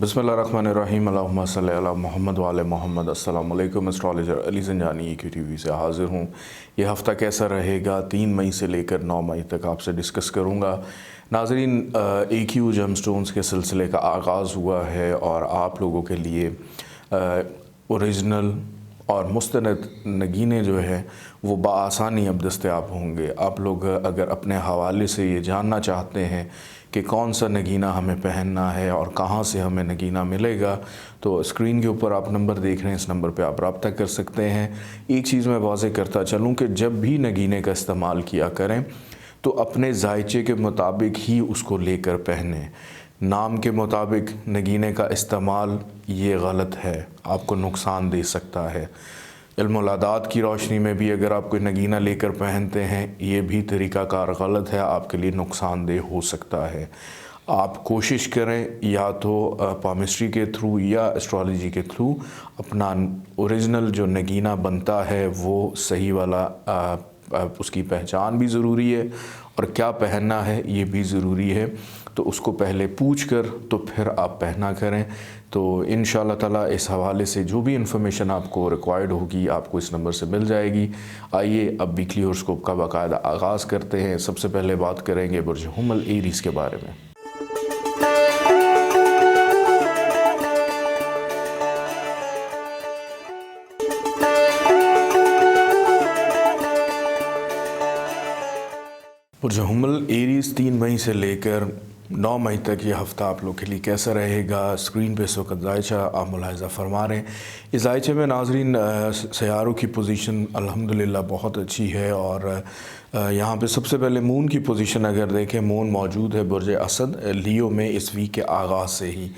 बिस्मिल्लाहिर्रहमानिर्रहीम अल्लाहुम्मा सल्ली अला मोहम्मद व आले मोहम्मद। अस्सलाम वालेकुम। एस्ट्रोलॉजर अली ज़ंजानी EQ से हाज़िर हूँ। ये हफ़्ता कैसा रहेगा 3 मई से लेकर 9 मई तक आपसे डिस्कस करूँगा। नाज़रीन, EQ जेमस्टोन्स के सिलसिले का आगाज़ हुआ है और आप लोगों के लिए ओरिजिनल और मुस्तनद नगीने जो है वो बआसानी अब दस्तयाब होंगे। आप लोग अगर अपने हवाले से ये जानना चाहते हैं कि कौन सा नगीना हमें पहनना है और कहाँ से हमें नगीना मिलेगा, तो स्क्रीन के ऊपर आप नंबर देख रहे हैं, इस नंबर पे आप रब्ता कर सकते हैं। एक चीज़ मैं वाज़ेह करता चलूँ कि जब भी नगीने का इस्तेमाल किया करें तो अपने जायचे के मुताबिक ही उसको लेकर पहने। नाम के मुताबिक नगीने का इस्तेमाल ये गलत है, आपको नुकसान दे सकता है। इल्म-उल-आदात की रोशनी में भी अगर आप कोई नगीना लेकर पहनते हैं, ये भी तरीक़ाकार गलत है, आपके लिए नुकसानदेह हो सकता है। आप कोशिश करें या तो पामिस्ट्री के थ्रू या एस्ट्रोलॉजी के थ्रू अपना ओरिजिनल जो नगीना बनता है वो सही वाला उसकी पहचान भी ज़रूरी है और क्या पहनना है ये भी ज़रूरी है। तो उसको पहले पूछ कर तो फिर आप पहना करें। तो इंशाअल्लाह ताला इस हवाले से जो भी इंफॉर्मेशन आपको रिक्वायर्ड होगी आपको इस नंबर से मिल जाएगी। आइए अब वीकली हॉरोस्कोप का बाकायदा आगाज़ करते हैं। सबसे पहले बात करेंगे बुर्ज हुमल एरीज़ के बारे में। बुर्ज हुमल एरीज़ 3 मई से लेकर 9 मई तक ये हफ़्ता आप लोग के लिए कैसा रहेगा। स्क्रीन पे इस वक्त जायचा आप मुलाहिज़ा फरमा रहे हैं। इस जायचे में नाज़रीन सयारों की पोजीशन अल्हम्दुलिल्लाह बहुत अच्छी है और यहाँ पे सबसे पहले मून की पोजीशन अगर देखें, मून मौजूद है बुर्ज असद लियो में इस वीक के आगाज़ से ही।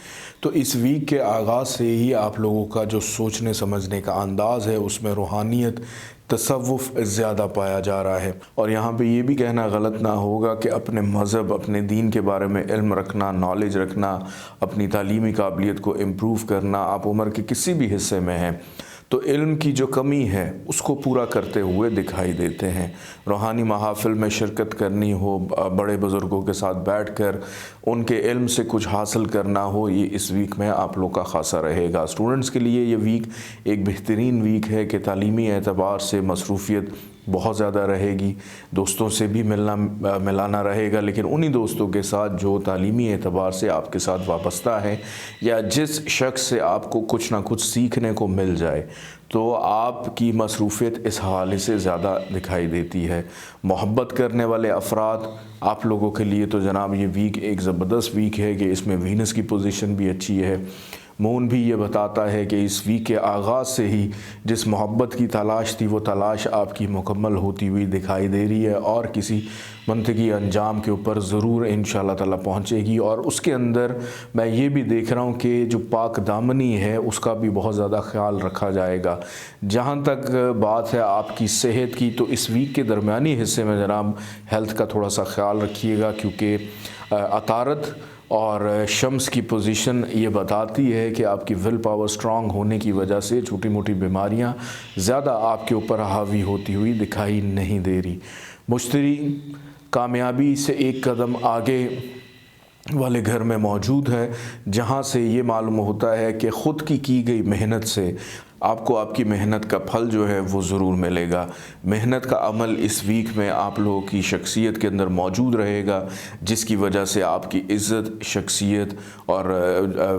तो इस वीक के आगाज़ से ही आप लोगों का जो सोचने समझने का अंदाज़ है उसमें रूहानियत तसव्वुफ़ ज़्यादा पाया जा रहा है। और यहाँ पे ये भी कहना गलत ना होगा कि अपने मज़हब अपने दीन के बारे में इल्म रखना, नॉलेज रखना, अपनी तालीमी काबिलियत को इम्प्रूव करना, आप उम्र के किसी भी हिस्से में हैं तो इल्म की जो कमी है उसको पूरा करते हुए दिखाई देते हैं। रूहानी महाफ़िल में शिरकत करनी हो, बड़े बुज़ुर्गों के साथ बैठकर उनके इल्म से कुछ हासिल करना हो, ये इस वीक में आप लोग का ख़ासा रहेगा। स्टूडेंट्स के लिए ये वीक एक बेहतरीन वीक है कि तालीमी एतबार से मसरूफ़ियत बहुत ज़्यादा रहेगी, दोस्तों से भी मिलना मिलाना रहेगा, लेकिन उन्हीं दोस्तों के साथ जो तालीमी एतबार से आपके साथ वाबस्ता है या जिस शख्स से आपको कुछ ना कुछ सीखने को मिल जाए तो आपकी मसरूफ़ियत इस हवाले से ज़्यादा दिखाई देती है। मोहब्बत करने वाले अफराद आप लोगों के लिए तो जनाब ये वीक एक ज़बरदस्त वीक है कि इसमें वीनस की पोजीशन भी अच्छी है। मून भी ये बताता है कि इस वीक के आगाज़ से ही जिस मोहब्बत की तलाश थी वो तलाश आपकी मुकम्मल होती हुई दिखाई दे रही है और किसी मंतकी अंजाम के ऊपर ज़रूर इंशाअल्लाह ताला पहुँचेगी। और उसके अंदर मैं ये भी देख रहा हूँ कि जो पाक दामनी है उसका भी बहुत ज़्यादा ख्याल रखा जाएगा। जहाँ तक बात है आपकी सेहत की, तो इस वीक के दरमियानी हिस्से में जनाब हेल्थ का थोड़ा सा ख्याल रखिएगा, क्योंकि अतारत और शम्स की पोजीशन ये बताती है कि आपकी विल पावर स्ट्रांग होने की वजह से छोटी मोटी बीमारियां ज़्यादा आपके ऊपर हावी होती हुई दिखाई नहीं दे रही। मुश्तरी कामयाबी से एक कदम आगे वाले घर में मौजूद है, जहां से ये मालूम होता है कि ख़ुद की गई मेहनत से आपको आपकी मेहनत का फल जो है वो ज़रूर मिलेगा। मेहनत का अमल इस वीक में आप लोगों की शख्सियत के अंदर मौजूद रहेगा, जिसकी वजह से आपकी इज़्ज़त, शख्सियत और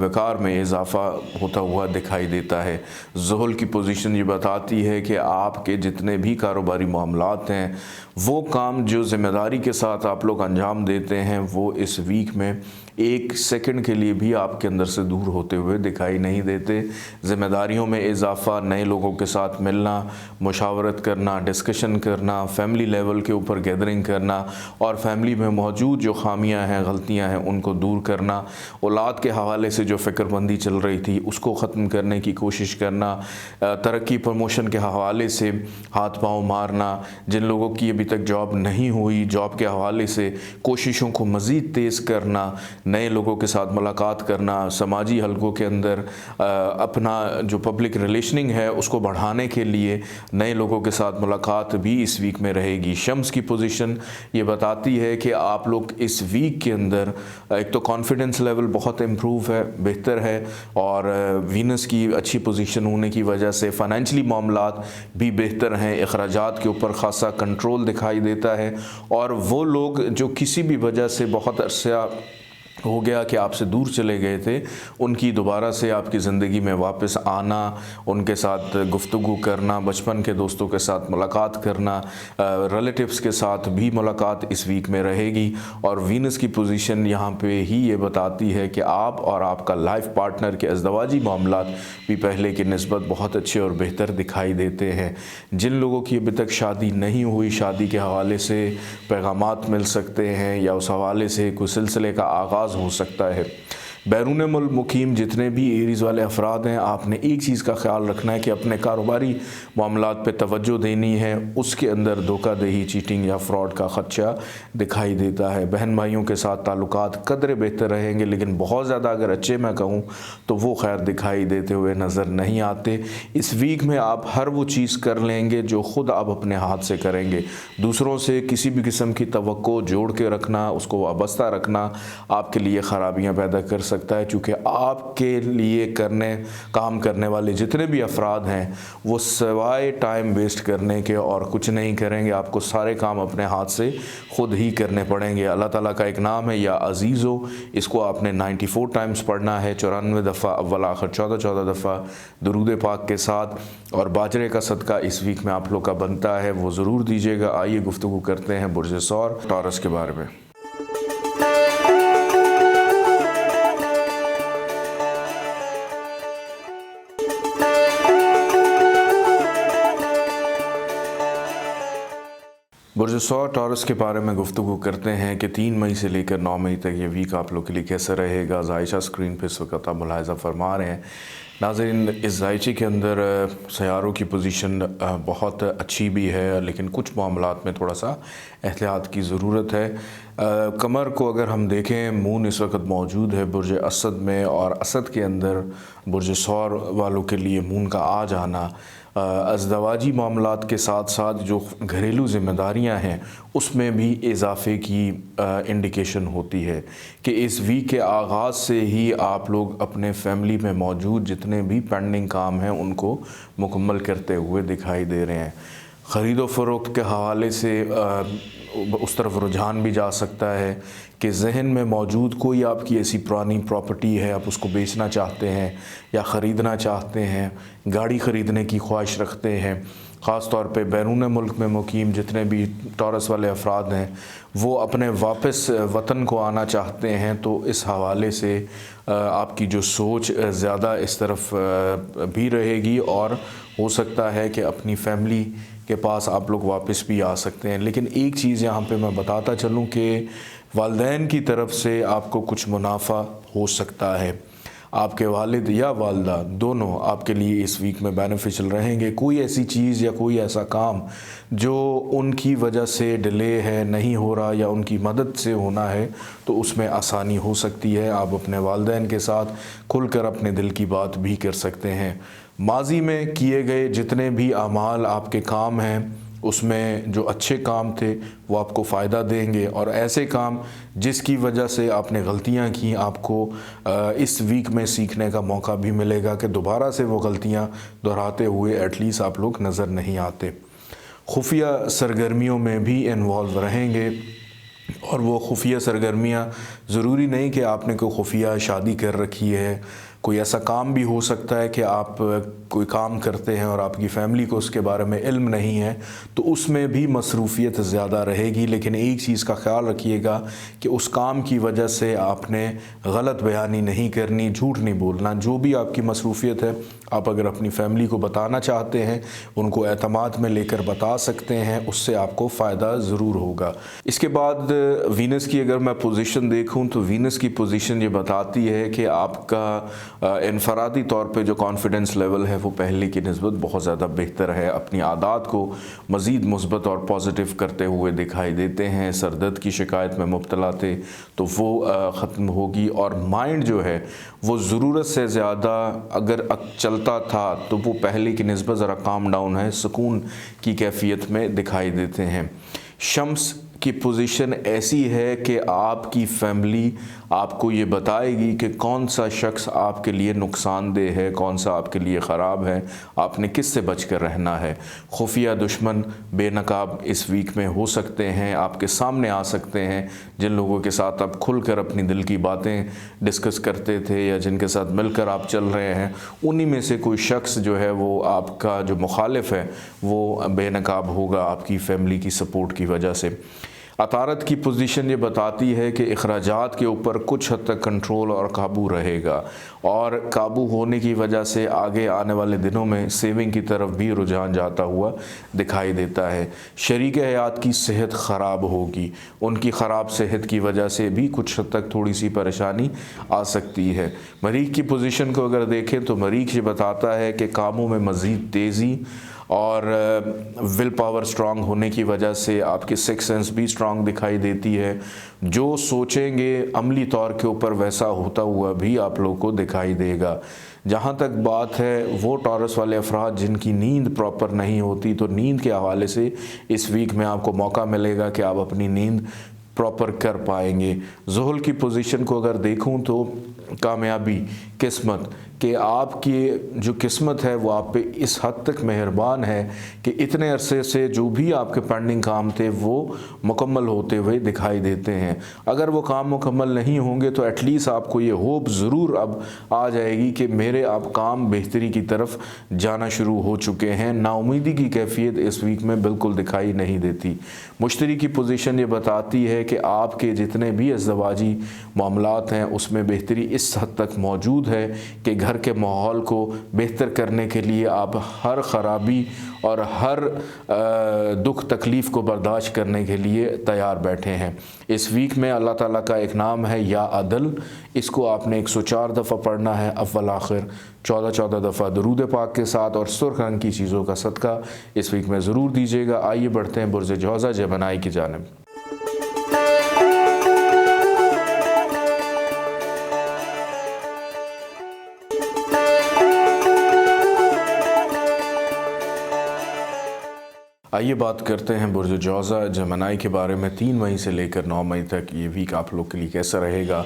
वक़ार में इजाफ़ा होता हुआ दिखाई देता है। ज़ुहल की पोजीशन ये बताती है कि आपके जितने भी कारोबारी मामलात हैं वो काम जो ज़िम्मेदारी के साथ आप लोग अंजाम देते हैं वो इस वीक में एक सेकंड के लिए भी आपके अंदर से दूर होते हुए दिखाई नहीं देते। ज़िम्मेदारियों में इजाफ़ा, नए लोगों के साथ मिलना, मुशावरत करना, डिस्कशन करना, फैमिली लेवल के ऊपर गैदरिंग करना और फैमिली में मौजूद जो खामियां हैं, गलतियां हैं, उनको दूर करना, औलाद के हवाले से जो फ़िक्रमंदी चल रही थी उसको ख़त्म करने की कोशिश करना, तरक्की प्रमोशन के हवाले से हाथ पाँव मारना, जिन लोगों की अभी तक जॉब नहीं हुई जॉब के हवाले से कोशिशों को मज़ीद तेज़ करना, नए लोगों के साथ मुलाकात करना, समाजी हलकों के अंदर अपना जो पब्लिक रिलेशनिंग है उसको बढ़ाने के लिए नए लोगों के साथ मुलाकात भी इस वीक में रहेगी। शम्स की पोजीशन ये बताती है कि आप लोग इस वीक के अंदर एक तो कॉन्फिडेंस लेवल बहुत इम्प्रूव है, बेहतर है, और वीनस की अच्छी पोजीशन होने की वजह से फ़ाइनेंशली मामलात भी बेहतर हैं, अखराजात के ऊपर ख़ासा कंट्रोल दिखाई देता है। और वो लोग जो किसी भी वजह से बहुत अरसा हो गया कि आपसे दूर चले गए थे, उनकी दोबारा से आपकी ज़िंदगी में वापस आना, उनके साथ गुफ्तगू करना, बचपन के दोस्तों के साथ मुलाकात करना, रिलेटिव्स के साथ भी मुलाकात इस वीक में रहेगी। और वीनस की पोजीशन यहाँ पे ही ये बताती है कि आप और आपका लाइफ पार्टनर के अज़दवाजी मामलात भी पहले की निस्बत बहुत अच्छे और बेहतर दिखाई देते हैं। जिन लोगों की अभी तक शादी नहीं हुई, शादी के हवाले से पैगामात मिल सकते हैं या उस हवाले से कोई सिलसिले का आगाज़ हो सकता है। बैरून मुल्क मुकीम जितने भी एरीज़ वाले अफराद हैं, आपने एक चीज़ का ख्याल रखना है कि अपने कारोबारी मामलात पे तवज्जो देनी है, उसके अंदर धोखाधड़ी, चीटिंग या फ्रॉड का ख़दशा दिखाई देता है। बहन भाइयों के साथ ताल्लुकात कदरे बेहतर रहेंगे, लेकिन बहुत ज़्यादा अगर अच्छे मैं कहूँ तो वो खैर दिखाई देते हुए नज़र नहीं आते। इस वीक में आप हर वो चीज़ कर लेंगे जो ख़ुद आप अपने हाथ से करेंगे। दूसरों से किसी भी किस्म की तवक्को जोड़ के रखना, उसको वाबस्ता रखना आपके लिए ख़राबियाँ पैदा कर सकता है, क्योंकि आपके लिए काम करने वाले जितने भी अफराद हैं वो सिवाय टाइम वेस्ट करने के और कुछ नहीं करेंगे। आपको सारे काम अपने हाथ से ख़ुद ही करने पड़ेंगे। अल्लाह ताला का एक नाम है या अज़ीज़ो, इसको आपने 94 टाइम्स पढ़ना है, 94 दफ़ा, अव्वल आखिर 14 दफ़ा दुरूद पाक के साथ। और बाजरे का सदका इस वीक में आप लोग का बनता है, वो ज़रूर दीजिएगा। आइए गुफ्तगू करते हैं बुर्ज सौर टॉरस के बारे में। बुर्ज सौर टॉरस के बारे में गुफ्तगू करते हैं कि 3 मई से लेकर 9 मई तक ये वीक आप लोग के लिए कैसा रहेगा। जायशा स्क्रीन पे इस वक्त आप मुलाहिज़ा फरमा रहे हैं। नाज़रीन, इस जायचे के अंदर सयारों की पोजीशन बहुत अच्छी भी है, लेकिन कुछ मामलात में थोड़ा सा एहतियात की ज़रूरत है। कमर को अगर हम देखें, मून इस वक्त मौजूद है बुर्ज असद में, और असद के अंदर बुर्ज सौर वालों के लिए मून का आ जाना अज़दवाजी मामलात के साथ साथ जो घरेलू ज़िम्मेदारियां हैं उसमें भी इजाफ़े की इंडिकेशन होती है कि इस वीक के आगाज़ से ही आप लोग अपने फैमिली में मौजूद जितने भी पेंडिंग काम हैं उनको मुकम्मल करते हुए दिखाई दे रहे हैं। ख़रीद व फ़रोख्त के हवाले से उस तरफ रुझान भी जा सकता है कि जहन में मौजूद कोई आपकी ऐसी पुरानी प्रॉपर्टी है, आप उसको बेचना चाहते हैं या ख़रीदना चाहते हैं, गाड़ी ख़रीदने की ख्वाहिश रखते हैं। ख़ास तौर पे बैरून मुल्क में मुकीम जितने भी टॉरस वाले अफराद हैं वो अपने वापस वतन को आना चाहते हैं, तो इस हवाले से आपकी जो सोच ज़्यादा इस तरफ भी रहेगी और हो सकता है कि अपनी फैमिली के पास आप लोग वापस भी आ सकते हैं। लेकिन एक चीज़ यहाँ पे मैं बताता चलूँ कि वालिदैन की तरफ से आपको कुछ मुनाफा हो सकता है। आपके वालिद या वालदा दोनों आपके लिए इस वीक में बेनिफिशियल रहेंगे। कोई ऐसी चीज़ या कोई ऐसा काम जो उनकी वजह से डिले है, नहीं हो रहा या उनकी मदद से होना है, तो उसमें आसानी हो सकती है। आप अपने वालिदैन के साथ खुलकर अपने दिल की बात भी कर सकते हैं। माजी में किए गए जितने भी अमाल आपके काम हैं उसमें जो अच्छे काम थे वो आपको फ़ायदा देंगे, और ऐसे काम जिसकी वजह से आपने गलतियां की आपको इस वीक में सीखने का मौका भी मिलेगा कि दोबारा से वो गलतियां दोहराते हुए एटलीस्ट आप लोग नज़र नहीं आते। खुफिया सरगर्मियों में भी इन्वॉल्व रहेंगे, और वो खुफिया सरगर्मियाँ ज़रूरी नहीं कि आपने कोई खुफिया शादी कर रखी है। कोई ऐसा काम भी हो सकता है कि आप कोई काम करते हैं और आपकी फ़ैमिली को उसके बारे में इल्म नहीं है, तो उसमें भी मसरूफ़ियत ज़्यादा रहेगी। लेकिन एक चीज़ का ख्याल रखिएगा कि उस काम की वजह से आपने गलत बयानी नहीं करनी, झूठ नहीं बोलना। जो भी आपकी मसरूफ़ियत है आप अगर अपनी फ़ैमिली को बताना चाहते हैं, उनको एतमाद में लेकर बता सकते हैं, उससे आपको फ़ायदा ज़रूर होगा। इसके बाद वीनस की अगर मैं पोजीशन देखूं तो वीनस की पोजीशन ये बताती है कि आपका इनफरादी तौर पे जो कॉन्फिडेंस लेवल है वो पहले की निस्बत बहुत ज़्यादा बेहतर है, अपनी आदत को मज़ीद मुस्बत और पॉजिटिव करते हुए दिखाई देते हैं। सरदर्द की शिकायत में मुब्तला थे तो वो ख़त्म होगी, और माइंड जो है वो ज़रूरत से ज़्यादा अगर चलता था तो वो पहले की निस्बत ज़रा काम डाउन है, सुकून की कैफियत में दिखाई देते हैं। शम्स की पोजीशन ऐसी है कि आपकी फैमिली आपको ये बताएगी कि कौन सा शख्स आपके लिए नुकसानदेह है, कौन सा आपके लिए ख़राब है, आपने किस से बच कर रहना है। खुफिया दुश्मन बेनकाब इस वीक में हो सकते हैं, आपके सामने आ सकते हैं। जिन लोगों के साथ आप खुलकर अपनी दिल की बातें डिस्कस करते थे या जिनके साथ मिलकर आप चल रहे हैं, उन्हीं में से कोई शख्स जो है वो आपका जो मुखालिफ है वो बेनकाब होगा आपकी फैमिली की सपोर्ट की वजह से। अतारत की पोजीशन ये बताती है कि अखराजात के ऊपर कुछ हद तक कंट्रोल और काबू रहेगा, और काबू होने की वजह से आगे आने वाले दिनों में सेविंग की तरफ भी रुझान जाता हुआ दिखाई देता है। शरीक हयात की सेहत ख़राब होगी, उनकी ख़राब सेहत की वजह से भी कुछ हद तक थोड़ी सी परेशानी आ सकती है। मरीख की पोजीशन को अगर देखें तो मरीख ये बताता है कि कामों में मज़ीद तेज़ी और विल पावर स्ट्रांग होने की वजह से आपकी सिक्स सेंस भी स्ट्रांग दिखाई देती है। जो सोचेंगे अमली तौर के ऊपर वैसा होता हुआ भी आप लोगों को दिखाई देगा। जहाँ तक बात है वो टॉरस वाले अफराद जिनकी नींद प्रॉपर नहीं होती, तो नींद के हवाले से इस वीक में आपको मौका मिलेगा कि आप अपनी नींद प्रॉपर कर पाएंगे। ज़ुहल की पोजीशन को अगर देखूं तो कामयाबी, किस्मत कि आपकी जो किस्मत है वो आप पे इस हद तक मेहरबान है कि इतने अरसे से जो भी आपके पेंडिंग काम थे वो मुकम्मल होते हुए दिखाई देते हैं। अगर वो काम मुकम्मल नहीं होंगे तो एटलीस्ट आपको ये होप ज़रूर अब आ जाएगी कि मेरे अब काम बेहतरी की तरफ जाना शुरू हो चुके हैं। नाउमीदी की कैफियत इस वीक में बिल्कुल दिखाई नहीं देती। मुश्तरी की पोजीशन ये बताती है कि आपके जितने भी अज़दवाजी मामलात हैं उसमें बेहतरी इस हद तक मौजूद है कि घर के माहौल को बेहतर करने के लिए आप हर ख़राबी और हर दुख तकलीफ़ को बर्दाश्त करने के लिए तैयार बैठे हैं। इस वीक में अल्लाह ताला का एक नाम है या अदल, इसको आपने 104 दफ़ा पढ़ना है अव्वल आखिर, 14 दफ़ा दरूद पाक के साथ, और सुर्ख रंग की चीज़ों का सदका इस वीक में ज़रूर दीजिएगा। आइए बढ़ते हैं बुर्ज जौज़ा जेमिनी की जानिब। आइए बात करते हैं बुर्ज जौज़ा जेमिनी के बारे में। 3 मई से लेकर 9 मई तक ये वीक आप लोग के लिए कैसा रहेगा।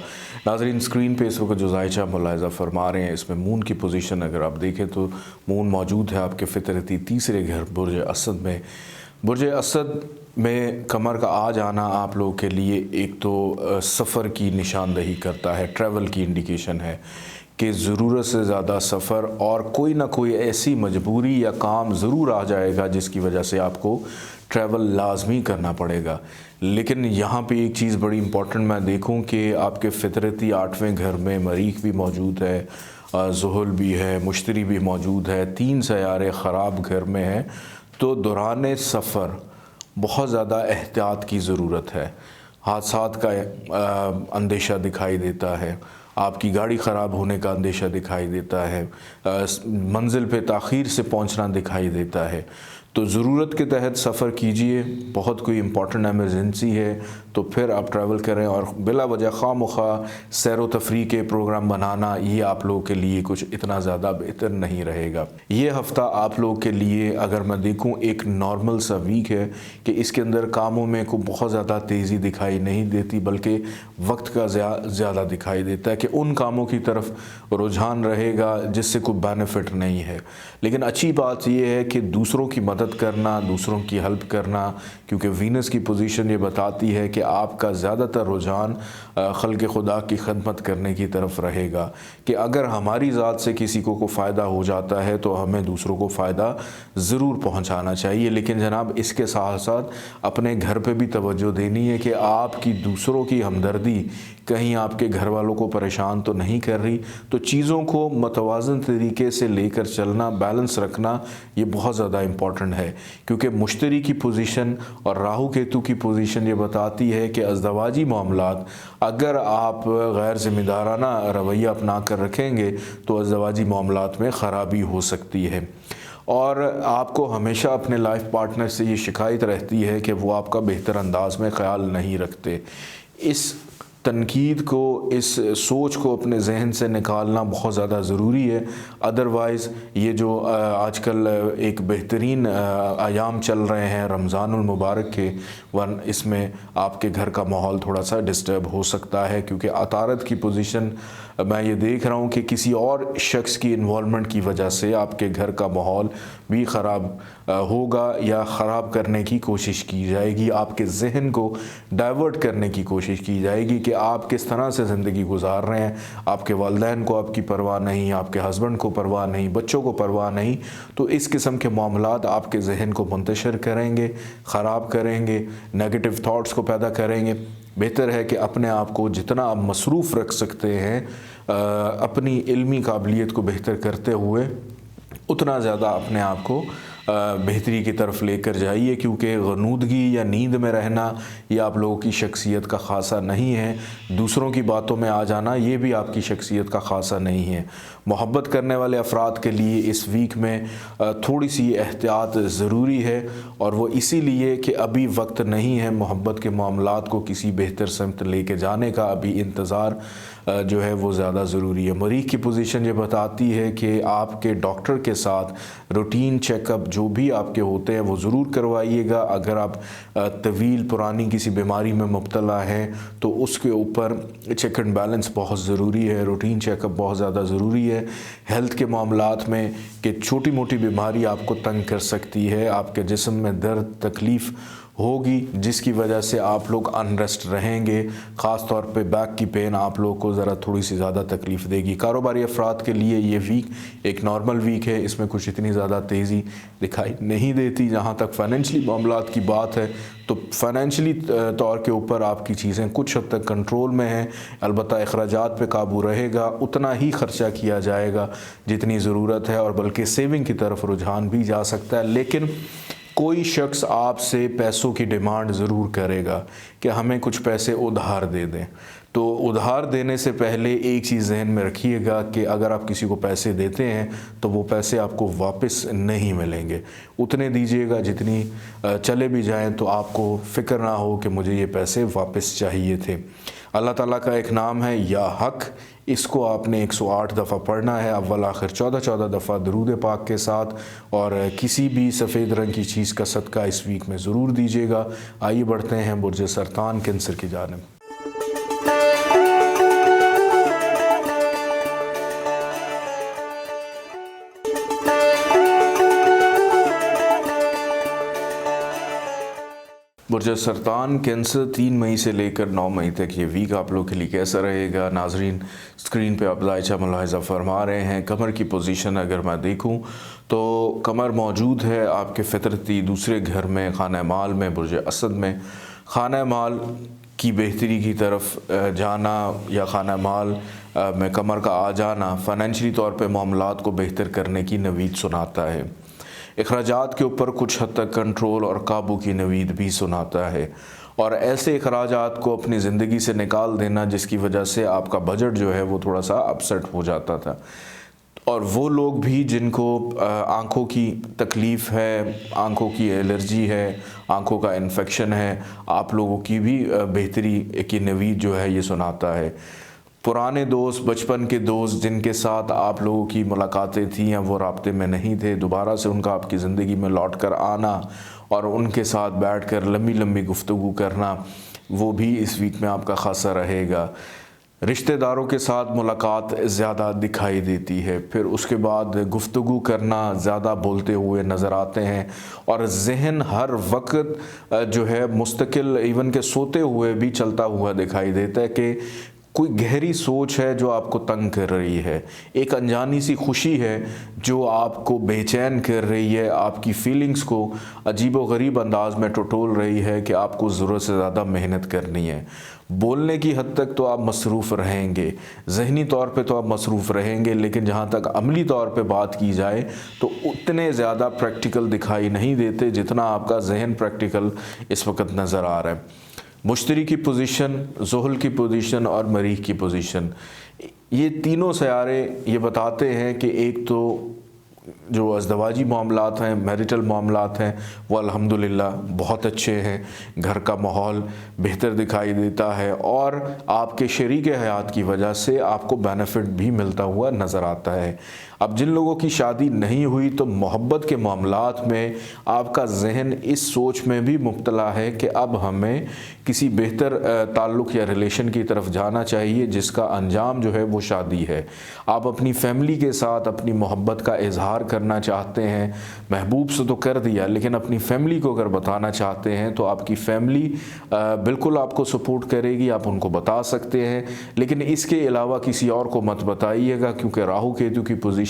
नाज़रीन, स्क्रीन पे इस वक्त जो जायचा मुलाहिज़ा फरमा रहे हैं, इसमें मून की पोजीशन अगर आप देखें तो मून मौजूद है आपके फितरती तीसरे घर बुर्ज असद में। बुर्ज असद में कमर का आ जाना आप लोगों के लिए एक तो सफ़र की निशानदही करता है, ट्रैवल की इंडिकेशन है कि ज़रूरत से ज़्यादा सफ़र और कोई ना कोई ऐसी मजबूरी या काम ज़रूर आ जाएगा जिसकी वजह से आपको ट्रैवल लाजमी करना पड़ेगा। लेकिन यहाँ पे एक चीज़ बड़ी इम्पॉर्टेंट मैं देखूँ कि आपके फितरती 8वें घर में मरीख भी मौजूद है, ज़ुहल भी है, मुश्तरी भी मौजूद है, 3 सयारे ख़राब घर में हैं। तो दौरान सफ़र बहुत ज़्यादा एहतियात की ज़रूरत है। हादसात का अंदेशा दिखाई देता है, आपकी गाड़ी ख़राब होने का अंदेशा दिखाई देता है, मंजिल पे ताख़ीर से पहुंचना दिखाई देता है। तो ज़रूरत के तहत सफ़र कीजिए। बहुत कोई इम्पॉर्टेंट एमरजेंसी है तो फिर आप ट्रैवल करें, और बिला वजह खामखा सैर व तफरी के प्रोग्राम बनाना ये आप लोगों के लिए कुछ इतना ज़्यादा बेहतर नहीं रहेगा। ये हफ़्ता आप लोगों के लिए अगर मैं देखूं एक नॉर्मल सा वीक है कि इसके अंदर कामों में को बहुत ज़्यादा तेज़ी दिखाई नहीं देती, बल्कि वक्त का ज़्यादा दिखाई देता है कि उन कामों की तरफ रुझान रहेगा जिससे कोई बेनिफिट नहीं है। लेकिन अच्छी बात यह है कि दूसरों की मदद करना, दूसरों की हेल्प करना, क्योंकि वीनस की पोजीशन ये बताती है कि आपका ज़्यादातर रुझान खल्क़ खुदा की खदमत करने की तरफ रहेगा कि अगर हमारी ज़ात से किसी को फ़ायदा हो जाता है तो हमें दूसरों को फ़ायदा ज़रूर पहुंचाना चाहिए। लेकिन जनाब इसके साथ साथ अपने घर पे भी तवज्जो देनी है कि आपकी दूसरों की हमदर्दी कहीं आपके घर वालों को परेशान तो नहीं कर रही। तो चीज़ों को मतवाज़न तरीके से लेकर चलना, बैलेंस रखना, ये बहुत ज़्यादा इम्पॉर्टेंट है, क्योंकि मुश्तरी की पोजीशन और राहु केतु की पोजीशन ये बताती है कि अज़दवाजी मामलात अगर आप गैर ज़िम्मेदाराना रवैया अपना कर रखेंगे तो अज़दवाजी मामलात में ख़राबी हो सकती है। और आपको हमेशा अपने लाइफ पार्टनर से ये शिकायत रहती है कि वो आपका बेहतर अंदाज में ख़्याल नहीं रखते। इस तनकीद को, इस सोच को अपने जहन से निकालना बहुत ज़्यादा ज़रूरी है। अदरवाइज़ ये जो आजकल एक बेहतरीन अयाम चल रहे हैं रमज़ानुल मुबारक के, वन इसमें आपके घर का माहौल थोड़ा सा डिस्टर्ब हो सकता है, क्योंकि अतारत की पोजीशन मैं ये देख रहा हूँ कि किसी और शख्स की इन्वॉल्वमेंट की वजह से आपके घर का माहौल भी ख़राब होगा या ख़राब करने की कोशिश की जाएगी। आपके जहन को डाइवर्ट करने की कोशिश की जाएगी कि आप किस तरह से ज़िंदगी गुजार रहे हैं। आपके वालिदैन को आपकी परवाह नहीं, आपके हस्बैंड को परवाह नहीं, बच्चों को परवाह नहीं। तो इस किस्म के मामलात आपके जहन को मुंतशिर करेंगे, ख़राब करेंगे, नेगेटिव थाट्स को पैदा करेंगे। बेहतर है कि अपने आप को जितना आप मसरूफ़ रख सकते हैं अपनी इल्मी काबिलियत को बेहतर करते हुए, उतना ज़्यादा अपने आप को बेहतरी की तरफ लेकर जाइए, क्योंकि गनूदगी या नींद में रहना ये आप लोगों की शख्सियत का ख़ासा नहीं है। दूसरों की बातों में आ जाना ये भी आपकी शख्सियत का ख़ासा नहीं है। मोहब्बत करने वाले अफराद के लिए इस वीक में थोड़ी सी एहतियात ज़रूरी है, और वो इसीलिए कि अभी वक्त नहीं है मोहब्बत के मामलात को किसी बेहतर समत लेके जाने का। अभी इंतज़ार जो है वो ज़्यादा ज़रूरी है। मरीज़ की पोजीशन ये बताती है कि आपके डॉक्टर के साथ रूटीन चेकअप जो भी आपके होते हैं वो ज़रूर करवाइएगा। अगर आप तवील पुरानी किसी बीमारी में मुब्तला हैं तो उसके ऊपर चेक एंड बैलेंस बहुत ज़रूरी है, रूटीन चेकअप बहुत ज़्यादा ज़रूरी है। हेल्थ के मामलात में कि छोटी मोटी बीमारी आपको तंग कर सकती है, आपके जिस्म में दर्द तकलीफ़ होगी जिसकी वजह से आप लोग अनरेस्ट रहेंगे। ख़ास तौर पे बैक की पेन आप लोग को ज़रा थोड़ी सी ज़्यादा तकलीफ़ देगी। कारोबारी अफराद के लिए ये वीक एक नॉर्मल वीक है, इसमें कुछ इतनी ज़्यादा तेज़ी दिखाई नहीं देती। जहाँ तक फ़ाइनेंशली मामलात की बात है तो फ़ाइनेंशली तौर के ऊपर आपकी चीज़ें कुछ हद तक कंट्रोल में हैं। अलबत्ता अखराजात पे काबू रहेगा, उतना ही ख़र्चा किया जाएगा जितनी ज़रूरत है, और बल्कि सेविंग की तरफ रुझान भी जा सकता है। लेकिन कोई शख्स आपसे पैसों की डिमांड ज़रूर करेगा कि हमें कुछ पैसे उधार दे दें। तो उधार देने से पहले एक चीज़ जहन में रखिएगा कि अगर आप किसी को पैसे देते हैं तो वो पैसे आपको वापस नहीं मिलेंगे। उतने दीजिएगा जितनी चले भी जाएं तो आपको फ़िक्र ना हो कि मुझे ये पैसे वापस चाहिए थे। अल्लाह ताला का एक नाम है या हक, इसको आपने 108 दफ़ा पढ़ना है, अव्वल आखिर 14 दफ़ा दरूद पाक के साथ, और किसी भी सफ़ेद रंग की चीज़ का सदका इस वीक में ज़रूर दीजिएगा। आइए बढ़ते हैं बुर्ज सरतान कैंसर की जानिब। बुर्ज सरतान कैंसर 3 मई से लेकर 9 मई तक ये वीक आप लोग के लिए कैसा रहेगा। नाजरीन, स्क्रीन पे आप जायज़ा मुलाहिज़ा फरमा रहे हैं। कमर की पोजीशन अगर मैं देखूं तो कमर मौजूद है आपके फितरती दूसरे घर में, खाना माल में, बुर्ज असद में। खाना माल की बेहतरी की तरफ जाना या खाना माल में कमर का आ जाना फ़ाइनेंशली तौर पे मामलात को बेहतर करने की नवीद सुनाता है। अखराजात के ऊपर कुछ हद तक कंट्रोल और काबू की नवीद भी सुनाता है, और ऐसे अखराजात को अपनी ज़िंदगी से निकाल देना जिसकी वजह से आपका बजट जो है वो थोड़ा सा अपसेट हो जाता था। और वो लोग भी जिनको आँखों की तकलीफ़ है, आँखों की एलर्जी है, आँखों का इन्फेक्शन है, आप लोगों की भी बेहतरी की नवीद जो है ये सुनाता है। पुराने दोस्त, बचपन के दोस्त जिनके साथ आप लोगों की मुलाकातें थी या वो राब्ते में नहीं थे, दोबारा से उनका आपकी ज़िंदगी में लौट कर आना और उनके साथ बैठ कर लंबी लंबी गुफ्तगू करना, वो भी इस वीक में आपका ख़ासा रहेगा। रिश्तेदारों के साथ मुलाकात ज़्यादा दिखाई देती है, फिर उसके बाद गुफ्तगू करना ज़्यादा बोलते हुए नज़र आते हैं, और जहन हर वक्त जो है मुस्तकिल इवन के सोते हुए भी चलता हुआ दिखाई देता है कि कोई गहरी सोच है जो आपको तंग कर रही है, एक अनजानी सी खुशी है जो आपको बेचैन कर रही है, आपकी फीलिंग्स को अजीब व गरीब अंदाज में टटोल रही है कि आपको ज़रूरत से ज़्यादा मेहनत करनी है। बोलने की हद तक तो आप मसरूफ़ रहेंगे, ज़हनी तौर पे तो आप मसरूफ़ रहेंगे, लेकिन जहाँ तक अमली तौर पे बात की जाए तो उतने ज़्यादा प्रैक्टिकल दिखाई नहीं देते जितना आपका जहन प्रैक्टिकल इस वक्त नज़र आ रहा है। मुश्तरी की पोजीशन, ज़ुहल की पोजीशन और मरीख की पोजीशन, ये तीनों सयारे ये बताते हैं कि एक तो जो अज़दवाजी मामलात हैं, मैरिटल मामलात हैं, वो अल्हम्दुलिल्लाह बहुत अच्छे हैं, घर का माहौल बेहतर दिखाई देता है और आपके शरीक हयात की वजह से आपको बेनिफिट भी मिलता हुआ नज़र आता है। अब जिन लोगों की शादी नहीं हुई तो मोहब्बत के मामलात में आपका जहन इस सोच में भी मुब्तला है कि अब हमें किसी बेहतर ताल्लुक़ या रिलेशन की तरफ जाना चाहिए जिसका अंजाम जो है वो शादी है। आप अपनी फैमिली के साथ अपनी मोहब्बत का इजहार करना चाहते हैं, महबूब से तो कर दिया, लेकिन अपनी फैमिली को अगर बताना चाहते हैं तो आपकी फैमिली बिल्कुल आपको सपोर्ट करेगी, आप उनको बता सकते हैं, लेकिन इसके अलावा किसी और को मत बताइएगा, क्योंकि राहु केतु की पोजीशन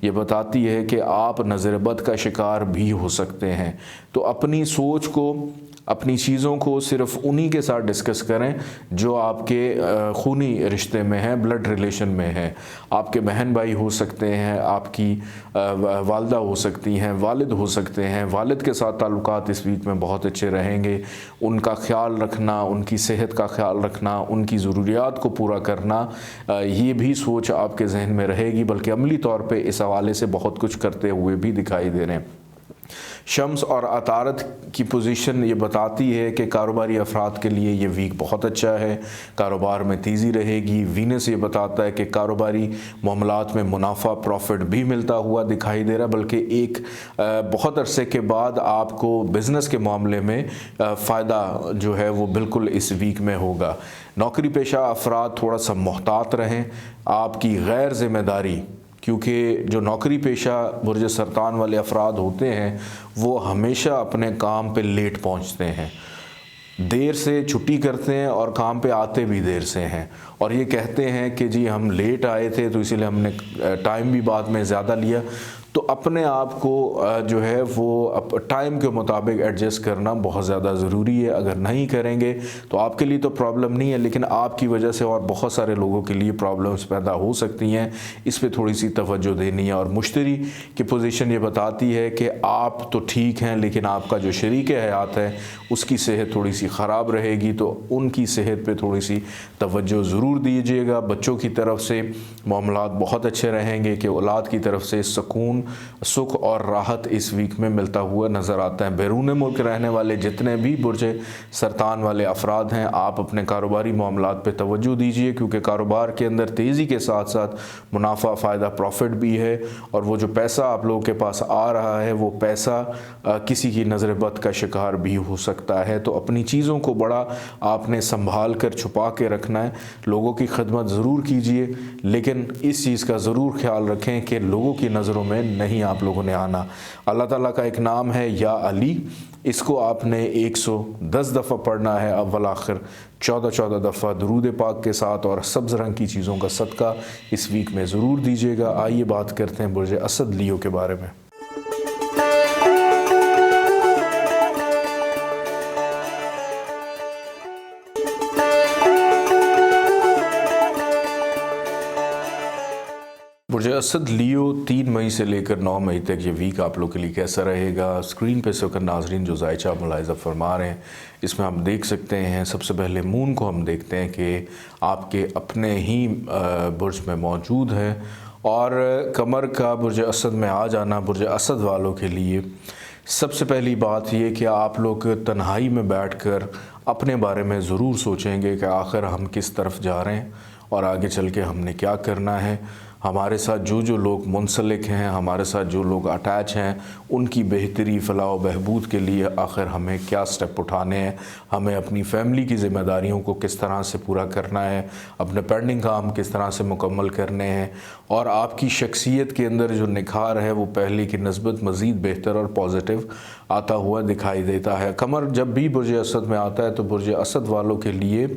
ये बताती है कि आप नज़र बद का शिकार भी हो सकते हैं। तो अपनी सोच को, अपनी चीज़ों को सिर्फ उन्हीं के साथ डिस्कस करें जो आपके खूनी रिश्ते में हैं, ब्लड रिलेशन में हैं। आपके बहन भाई हो सकते हैं, आपकी वालदा हो सकती हैं, वालिद हो सकते हैं। वालिद के साथ ताल्लुकात इस वीक में बहुत अच्छे रहेंगे। उनका ख्याल रखना, उनकी सेहत का ख्याल रखना, उनकी ज़रूरियात को पूरा करना, ये भी सोच आपके जहन में रहेगी, बल्कि अमली तौर पे इस हवाले से बहुत कुछ करते हुए भी दिखाई दे रहे हैं। शम्स और अतारत की पोजीशन ये बताती है कि कारोबारी अफराद के लिए ये वीक बहुत अच्छा है, कारोबार में तेज़ी रहेगी। वीनस ये बताता है कि कारोबारी मामलात में मुनाफा प्रॉफिट भी मिलता हुआ दिखाई दे रहा है, बल्कि एक बहुत अरसे के बाद आपको बिज़नेस के मामले में फ़ायदा जो है वो बिल्कुल इस वीक में होगा। नौकरी पेशा अफराद थोड़ा सा मोहतात रहें, आपकी गैर ज़िम्मेदारी, क्योंकि जो नौकरी पेशा बुर्ज सरतान वाले अफराद होते हैं वो हमेशा अपने काम पे लेट पहुंचते हैं, देर से छुट्टी करते हैं और काम पे आते भी देर से हैं, और ये कहते हैं कि जी हम लेट आए थे तो इसीलिए हमने टाइम भी बाद में ज़्यादा लिया। तो अपने आप को जो है वो टाइम के मुताबिक एडजस्ट करना बहुत ज़्यादा ज़रूरी है। अगर नहीं करेंगे तो आपके लिए तो प्रॉब्लम नहीं है, लेकिन आपकी वजह से और बहुत सारे लोगों के लिए प्रॉब्लम्स पैदा हो सकती हैं। इस पे थोड़ी सी तवज्जो देनी है। और मुश्तरी की पोजीशन ये बताती है कि आप तो ठीक हैं, लेकिन आपका जो शरीक हयात है उसकी सेहत थोड़ी सी ख़राब रहेगी, तो उनकी सेहत पे थोड़ी सी तवज्जो ज़रूर दीजिएगा। बच्चों की तरफ से मामलात बहुत अच्छे रहेंगे कि औलाद की तरफ से सुकून, सुख और राहत इस वीक में मिलता हुआ नज़र आता है। बैरून मुल्क रहने वाले जितने भी बुर्ज सरतान वाले अफराद हैं, आप अपने कारोबारी मामलात पे तवज्जो दीजिए, क्योंकि कारोबार के अंदर तेज़ी के साथ साथ मुनाफा, फ़ायदा, प्रॉफिट भी है। और वो जो पैसा आप लोगों के पास आ रहा है वो पैसा किसी की नज़र बद का शिकार भी हो सकता है। तो अपनी चीज़ों को बड़ा आपने संभाल कर छुपा के रखना है। लोगों की खिदमत ज़रूर कीजिए, लेकिन इस चीज़ का ज़रूर ख्याल रखें कि लोगों की नज़रों में नहीं आप लोगों ने आना। अल्लाह ताला का एक नाम है या अली, इसको आपने 110 दफ़ा पढ़ना है, अव्वल आखिर 14 दफ़ा दुरूद पाक के साथ, और सब्ज़ रंग की चीज़ों का सदका इस वीक में ज़रूर दीजिएगा। आइए बात करते हैं बुर्ज असद लियो के बारे में। बुर्ज असद लियो 3 मई से लेकर 9 मई तक ये वीक आप लोग के लिए कैसा रहेगा। स्क्रीन पे से होकर नाजरीन जो जायचा मुलाहिज़ा फरमा रहे हैं इसमें आप देख सकते हैं। सबसे पहले मून को हम देखते हैं कि आपके अपने ही बुर्ज में मौजूद है, और कमर का बुर्ज असद में आ जाना बुर्ज असद वालों के लिए सबसे पहली बात ये कि आप लोग तन्हाई में बैठकर अपने बारे में ज़रूर सोचेंगे कि आखिर हम किस तरफ जा रहे हैं और आगे चल के हमने क्या करना है। हमारे साथ जो लोग मुंसलिक हैं, हमारे साथ जो लोग अटैच हैं, उनकी बेहतरी, फलाह बहबूद के लिए आखिर हमें क्या स्टेप उठाने हैं, हमें अपनी फैमिली की ज़िम्मेदारियों को किस तरह से पूरा करना है, अपने पेंडिंग काम किस तरह से मुकम्मल करने हैं, और आपकी शख्सियत के अंदर जो निखार है वो पहले की नस्बत मज़ीद बेहतर और पॉजिटिव आता हुआ दिखाई देता है। कमर जब भी बुर्ज असद में आता है तो बुर्ज असद वालों के लिए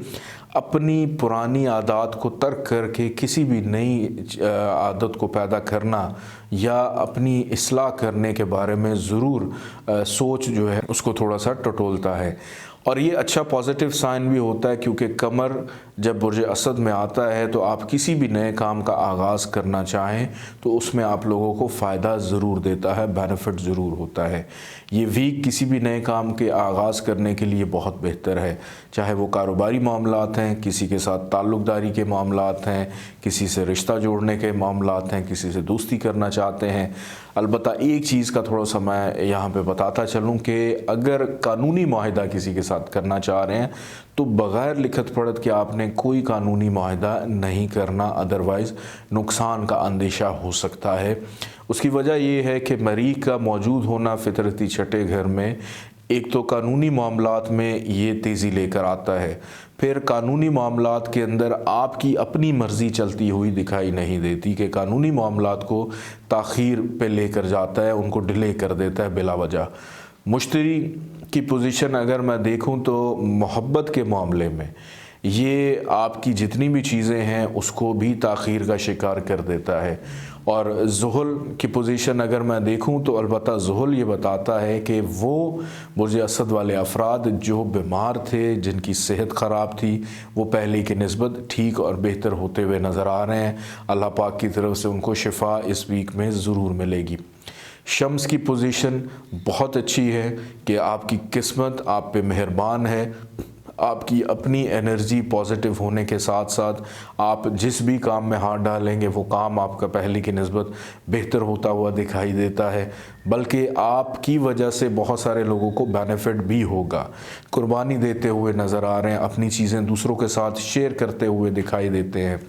अपनी पुरानी आदत को तर्क करके किसी भी नई आदत को पैदा करना या अपनी इस्लाह करने के बारे में ज़रूर सोच जो है उसको थोड़ा सा टटोलता है। और ये अच्छा पॉजिटिव साइन भी होता है, क्योंकि कमर जब बुर्ज असद में आता है तो आप किसी भी नए काम का आगाज़ करना चाहें तो उसमें आप लोगों को फ़ायदा ज़रूर देता है, बेनिफिट ज़रूर होता है। ये वीक किसी भी नए काम के आगाज़ करने के लिए बहुत बेहतर है, चाहे वो कारोबारी मामलात हैं, किसी के साथ ताल्लुक़दारी के मामलात हैं, किसी से रिश्ता जोड़ने के मामलात हैं, किसी से दोस्ती करना चाहते हैं। अलबत्ता एक चीज़ का थोड़ा सा मैं यहाँ पे बताता चलूँ कि अगर कानूनी माहिदा किसी के साथ करना चाह रहे हैं तो बग़ैर लिखत पढ़त के आपने कोई कानूनी माहिदा नहीं करना, अदरवाइज़ नुकसान का अंदेशा हो सकता है। उसकी वजह यह है कि मरीज़ का मौजूद होना फितरती छठे घर में एक तो कानूनी मामलात में ये तेज़ी लेकर आता है, फिर कानूनी मामलात के अंदर आपकी अपनी मर्ज़ी चलती हुई दिखाई नहीं देती कि कानूनी मामलात को ताख़ीर पे लेकर जाता है, उनको डिले कर देता है बिला वजह। मुश्तरी की पोजीशन अगर मैं देखूं तो मोहब्बत के मामले में ये आपकी जितनी भी चीज़ें हैं उसको भी ताख़ीर का शिकार कर देता है। और ज़ुहल की पोजीशन अगर मैं देखूं तो अलबत्ता ज़ुहल ये बताता है कि वो बुर्ज असद वाले अफराद जो बीमार थे, जिनकी सेहत ख़राब थी, वो पहले की निस्बत ठीक और बेहतर होते हुए नज़र आ रहे हैं। अल्लाह पाक की तरफ से उनको शिफा इस वीक में ज़रूर मिलेगी। शम्स की पोजीशन बहुत अच्छी है कि आपकी किस्मत आप पे मेहरबान है, आपकी अपनी एनर्जी पॉजिटिव होने के साथ साथ आप जिस भी काम में हाथ डालेंगे वो काम आपका पहले की निस्बत बेहतर होता हुआ दिखाई देता है, बल्कि आपकी वजह से बहुत सारे लोगों को बेनिफिट भी होगा। कुर्बानी देते हुए नज़र आ रहे हैं, अपनी चीज़ें दूसरों के साथ शेयर करते हुए दिखाई देते हैं।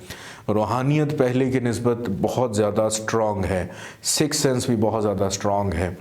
रूहानियत पहले की निस्बत बहुत ज़्यादा स्ट्रॉन्ग है, सिक्स सेंस भी बहुत ज़्यादा स्ट्रॉन्ग है।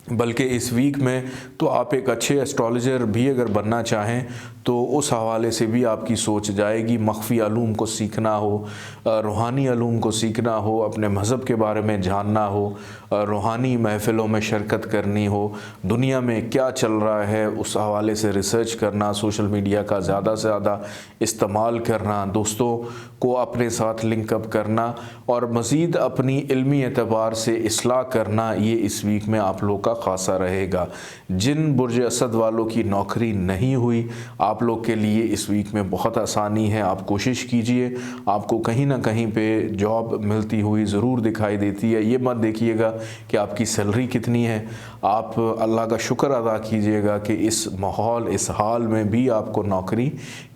बल्कि इस वीक में तो आप एक अच्छे एस्ट्रोलॉजर भी अगर बनना चाहें तो उस हवाले से भी आपकी सोच जाएगी। मख्फी अलूम को सीखना हो, रूहानी अलूम को सीखना हो, अपने मज़हब के बारे में जानना हो, रूहानी महफ़िलों में शिरकत करनी हो, दुनिया में क्या चल रहा है उस हवाले से रिसर्च करना, सोशल मीडिया का ज़्यादा से ज़्यादा इस्तेमाल करना, दोस्तों को अपने साथ लिंकअप करना और मज़ीद अपनी इल्मी एतबार से इस्लाह करना, ये इस वीक में आप लोग का ख़ासा रहेगा। जिन बुर्ज असद वालों की नौकरी नहीं हुई, आप लोग के लिए इस वीक में बहुत आसानी है। आप कोशिश कीजिए, आपको कहीं ना कहीं पे जॉब मिलती हुई ज़रूर दिखाई देती है। ये मत देखिएगा कि आपकी सैलरी कितनी है, आप अल्लाह का शुक्र अदा कीजिएगा कि इस माहौल, इस हाल में भी आपको नौकरी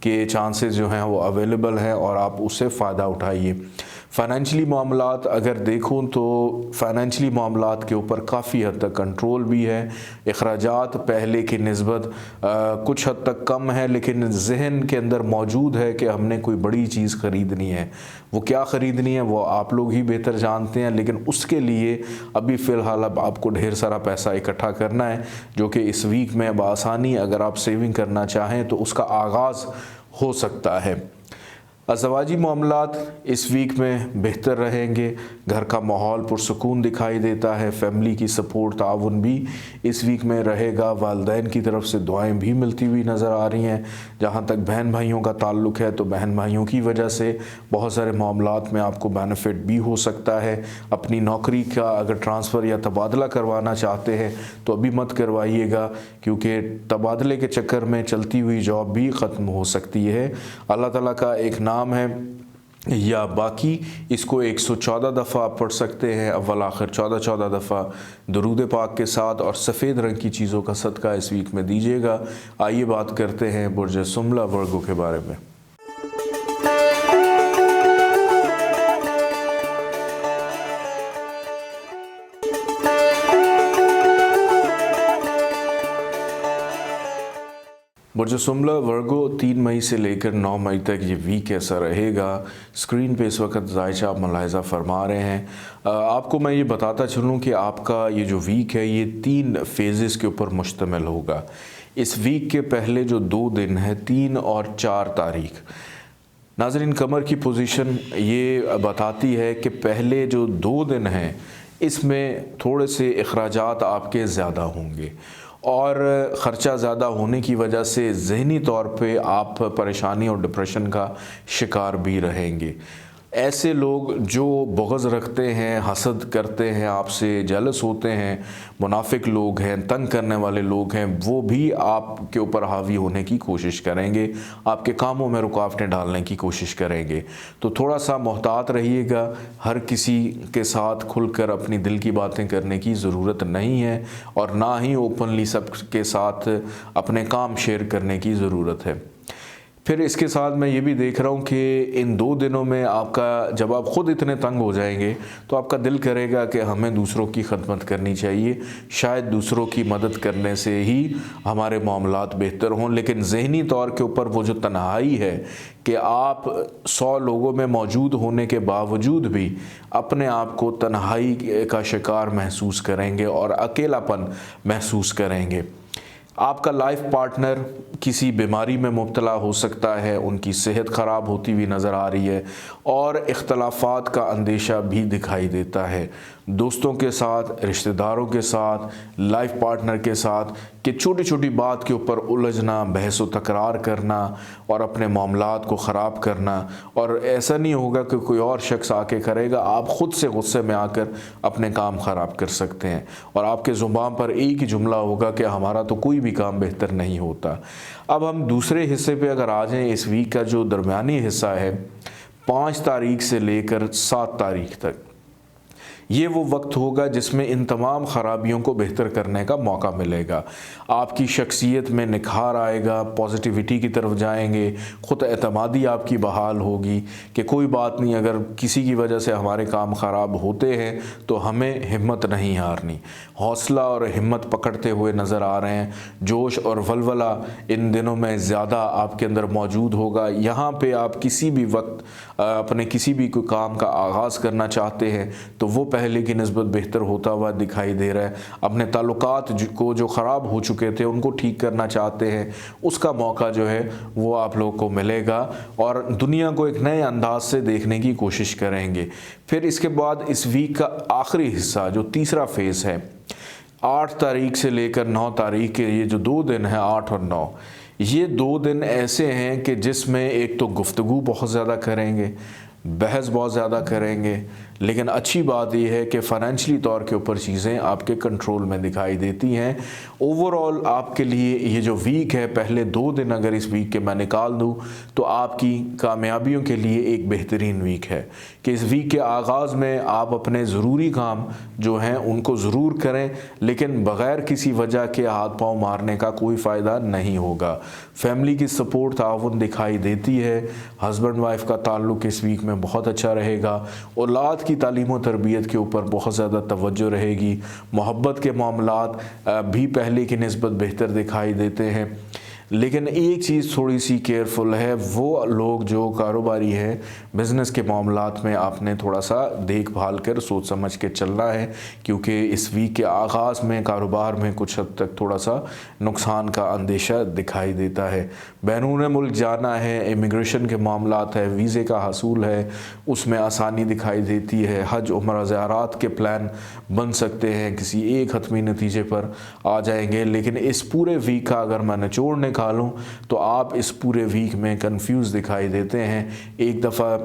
के चांसेस जो हैं वो अवेलेबल हैं और आप उससे फ़ायदा उठाइए। फ़ाइनेंशली मामलात अगर देखूं तो फ़ाइनेंशली मामलात के ऊपर काफ़ी हद तक कंट्रोल भी है। अखराजात पहले की निस्बत कुछ हद तक कम है, लेकिन जहन के अंदर मौजूद है कि हमने कोई बड़ी चीज़ ख़रीदनी है। वो क्या ख़रीदनी है वो आप लोग ही बेहतर जानते हैं, लेकिन उसके लिए अभी फ़िलहाल अब आपको ढेर सारा पैसा इकट्ठा करना है, जो कि इस वीक में बआसानी अगर आप सेविंग करना चाहें तो उसका आगाज़ हो सकता है। अज़वाजी मामलात इस वीक में बेहतर रहेंगे, घर का माहौल पुरसुकून दिखाई देता है, फैमिली की सपोर्ट ताउन भी इस वीक में रहेगा, वालिदैन की तरफ से दुआएं भी मिलती हुई नज़र आ रही हैं। जहाँ तक बहन भाइयों का ताल्लुक़ है तो बहन भाइयों की वजह से बहुत सारे मामलात में आपको बेनिफिट भी हो सकता है। अपनी नौकरी का अगर ट्रांसफ़र या तबादला करवाना चाहते हैं तो अभी मत करवाइएगा, क्योंकि तबादले के चक्कर में चलती हुई जॉब भी ख़त्म हो सकती है। अल्लाह ताला का एक नाम है या बाकी, इसको 114 दफ़ा आप पढ़ सकते हैं, अव्वल आखिर 14 दफ़ा दुरूद पाक के साथ, और सफ़ेद रंग की चीज़ों का सदका इस वीक में दीजिएगा। आइए बात करते हैं बुर्ज सुमला वर्गो के बारे में। बुर्ज सुमला वर्गो 3 मई से लेकर 9 मई तक ये वीक कैसा रहेगा, स्क्रीन पे इस वक्त जायशा आप मुलाहिज़ा फरमा रहे हैं। आपको मैं ये बताता चलूँ कि आपका ये जो वीक है ये 3 फेजेस के ऊपर मुश्तमिल होगा। इस वीक के पहले जो 2 दिन हैं 3 और 4 तारीख, नाज़रीन कमर की पोजीशन ये बताती है कि पहले जो 2 दिन हैं इसमें थोड़े से अखराजात आपके ज़्यादा होंगे, और ख़र्चा ज़्यादा होने की वजह से ज़हनी तौर पे आप परेशानी और डिप्रेशन का शिकार भी रहेंगे। ऐसे लोग जो बुग़्ज़ रखते हैं, हसद करते हैं, आपसे जेलस होते हैं, मुनाफिक लोग हैं, तंग करने वाले लोग हैं, वो भी आपके ऊपर हावी होने की कोशिश करेंगे, आपके कामों में रुकावटें डालने की कोशिश करेंगे। तो थोड़ा सा मोहतात रहिएगा। हर किसी के साथ खुलकर अपनी दिल की बातें करने की ज़रूरत नहीं है और ना ही ओपनली सब के साथ अपने काम शेयर करने की ज़रूरत है। फिर इसके साथ मैं ये भी देख रहा हूँ कि इन 2 दिनों में आपका, जब आप ख़ुद इतने तंग हो जाएंगे तो आपका दिल करेगा कि हमें दूसरों की खदमत करनी चाहिए, शायद दूसरों की मदद करने से ही हमारे मामलात बेहतर हों। लेकिन ज़हनी तौर के ऊपर वो जो तन्हाई है कि आप 100 लोगों में मौजूद होने के बावजूद भी अपने आप को तन्हाई का शिकार महसूस करेंगे और अकेलापन महसूस करेंगे। आपका लाइफ पार्टनर किसी बीमारी में मुब्तला हो सकता है, उनकी सेहत ख़राब होती हुई नज़र आ रही है और इख्तलाफात का अंदेशा भी दिखाई देता है। दोस्तों के साथ, रिश्तेदारों के साथ, लाइफ पार्टनर के साथ कि छोटी छोटी बात के ऊपर उलझना, बहस व तकरार करना और अपने मामलात को ख़राब करना। और ऐसा नहीं होगा कि कोई और शख्स आके करेगा, आप ख़ुद से गुस्से में आकर अपने काम ख़राब कर सकते हैं और आपके ज़ुबान पर एक ही जुमला होगा कि हमारा तो कोई भी काम बेहतर नहीं होता। अब हम दूसरे हिस्से पे अगर आ जाएं, इस वीक का जो दरमियानी हिस्सा है 5 तारीख से लेकर 7 तारीख तक, ये वो वक्त होगा जिसमें इन तमाम ख़राबियों को बेहतर करने का मौका मिलेगा। आपकी शख्सियत में निखार आएगा, पॉजिटिविटी की तरफ जाएंगे, ख़ुद एतमादी आपकी बहाल होगी कि कोई बात नहीं, अगर किसी की वजह से हमारे काम ख़राब होते हैं तो हमें हिम्मत नहीं हारनी। हौसला और हिम्मत पकड़ते हुए नज़र आ रहे हैं। जोश और वलवला इन दिनों में ज़्यादा आपके अंदर मौजूद होगा। यहाँ पे आप किसी भी वक्त अपने किसी भी कोई काम का आगाज़ करना चाहते हैं तो वो पहले की निस्बत बेहतर होता हुआ दिखाई दे रहा है। अपने ताल्लुकात को जो ख़राब हो चुके थे उनको ठीक करना चाहते हैं, उसका मौका जो है वो आप लोग को मिलेगा और दुनिया को एक नए अंदाज से देखने की कोशिश करेंगे। फिर इसके बाद इस वीक का आखिरी हिस्सा जो तीसरा फेज़ है, 8 तारीख से लेकर 9 तारीख के ये जो 2 दिन हैं, 8 और 9, ये 2 दिन ऐसे हैं कि जिसमें एक तो गुफ्तगू बहुत ज़्यादा करेंगे, बहस बहुत ज़्यादा करेंगे, लेकिन अच्छी बात यह है कि फ़ाइनेंशियली तौर के ऊपर चीज़ें आपके कंट्रोल में दिखाई देती हैं। ओवरऑल आपके लिए ये जो वीक है, पहले 2 दिन अगर इस वीक के मैं निकाल दूँ तो आपकी कामयाबियों के लिए एक बेहतरीन वीक है कि इस वीक के आगाज़ में आप अपने ज़रूरी काम जो हैं उनको ज़रूर करें, लेकिन बग़ैर किसी वजह के हाथ पाँव मारने का कोई फ़ायदा नहीं होगा। फैमिली की सपोर्ट ताउन दिखाई देती है। हस्बैंड वाइफ का ताल्लुक़ इस वीक में बहुत अच्छा रहेगा। औलाद की तालीम और तरबियत के ऊपर बहुत ज़्यादा तवज्जो रहेगी। मोहब्बत के मामलात भी पहले की निस्बत बेहतर दिखाई देते हैं। लेकिन एक चीज़ थोड़ी सी केयरफुल है, वो लोग जो कारोबारी हैं, बिज़नेस के मामलात में आपने थोड़ा सा देखभाल कर सोच समझ के चलना है, क्योंकि इस वीक के आगाज़ में कारोबार में कुछ हद तक थोड़ा सा नुकसान का अंदेशा दिखाई देता है। बैरून मुल्क जाना है, इमिग्रेशन के मामलात है, वीज़े का हसूल है, उसमें आसानी दिखाई देती है। हज उम्रा ज़ियारत के प्लान बन सकते हैं, किसी एक हतमी नतीजे पर आ जाएंगे। लेकिन इस पूरे वीक का अगर मैं निचोड़ निकालूं तो आप इस पूरे वीक में कंफ्यूज दिखाई देते हैं। एक दफ़ा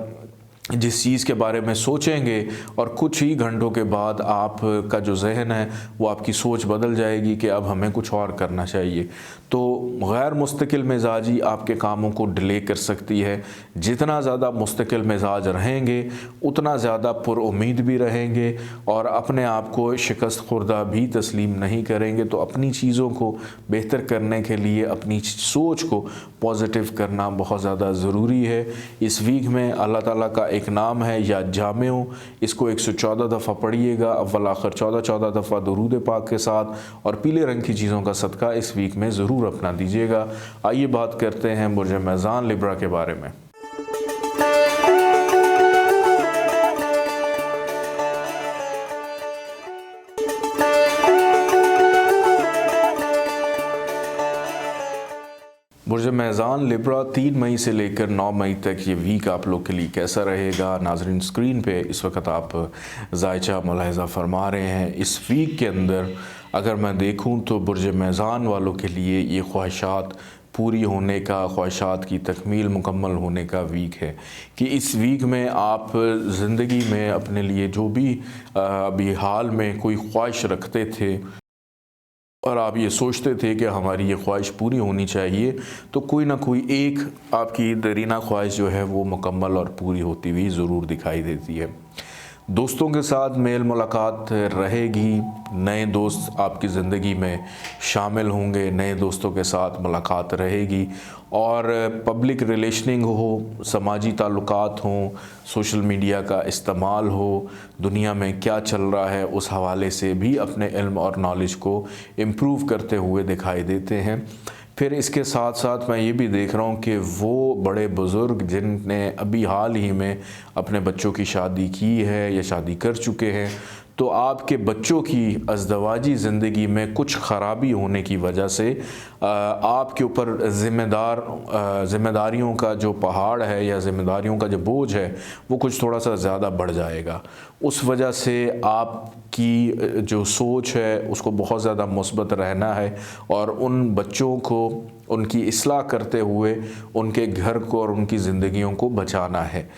जिस चीज़ के बारे में सोचेंगे और कुछ ही घंटों के बाद आपका जो जहन है वो आपकी सोच बदल जाएगी कि अब हमें कुछ और करना चाहिए। तो गैर मुस्तकिल मिजाजी आपके कामों को डिले कर सकती है। जितना ज़्यादा मुस्तकिल मिजाज रहेंगे उतना ज़्यादा पुरुम्मीद भी रहेंगे और अपने आप को शिकस्त खुर्दा भी तस्लीम नहीं करेंगे। तो अपनी चीज़ों को बेहतर करने के लिए अपनी सोच को पॉजिटिव करना बहुत ज़्यादा ज़रूरी है। इस वीक में अल्लाह ताला का एक नाम है या जामिउ, इसको 114 दफ़ा पढ़िएगा, अव्वल आखिर 14 दफ़ा दुरूद पाक के साथ, और पीले रंग की चीज़ों का सदका इस वीक में ज़रूर अपना दीजिएगा। आइए बात करते हैं बुर्ज मीज़ान लिब्रा के बारे में। बुर्ज मीज़ान लिब्रा 3 मई से लेकर 9 मई तक ये वीक आप लोग के लिए कैसा रहेगा? नाज़रीन, स्क्रीन पे इस वक्त आप जायचा मुलाहिज़ा फरमा रहे हैं। इस वीक के अंदर अगर मैं देखूं तो बुर्ज मेज़ान वालों के लिए ये ख्वाहिशात पूरी होने का, ख्वाहिशात की तकमील मुकम्मल होने का वीक है कि इस वीक में आप ज़िंदगी में अपने लिए जो भी अभी हाल में कोई ख्वाहिश रखते थे और आप ये सोचते थे कि हमारी ये ख्वाहिश पूरी होनी चाहिए, तो कोई ना कोई एक आपकी दरीना ख्वाहिश जो है वो मुकम्मल और पूरी होती हुई ज़रूर दिखाई देती है। दोस्तों के साथ मेल मुलाकात रहेगी, नए दोस्त आपकी ज़िंदगी में शामिल होंगे, नए दोस्तों के साथ मुलाकात रहेगी और पब्लिक रिलेशनिंग हो, समाजी ताल्लुकात हों, सोशल मीडिया का इस्तेमाल हो, दुनिया में क्या चल रहा है उस हवाले से भी अपने इल्म और नॉलेज को इम्प्रूव करते हुए दिखाई देते हैं। फिर इसके साथ साथ मैं ये भी देख रहा हूँ कि वो बड़े बुज़ुर्ग जिनने अभी हाल ही में अपने बच्चों की शादी की है या शादी कर चुके हैं, तो आपके बच्चों की अज़दवाजी ज़िंदगी में कुछ ख़राबी होने की वजह से आपके ऊपर ज़िम्मेदारियों का जो पहाड़ है या ज़िम्मेदारियों का जो बोझ है वो कुछ थोड़ा सा ज़्यादा बढ़ जाएगा। उस वजह से आपकी जो सोच है उसको बहुत ज़्यादा मुस्बत रहना है और उन बच्चों को उनकी इस्लाह करते हुए उनके घर को और उनकी ज़िंदगियों को बचाना है।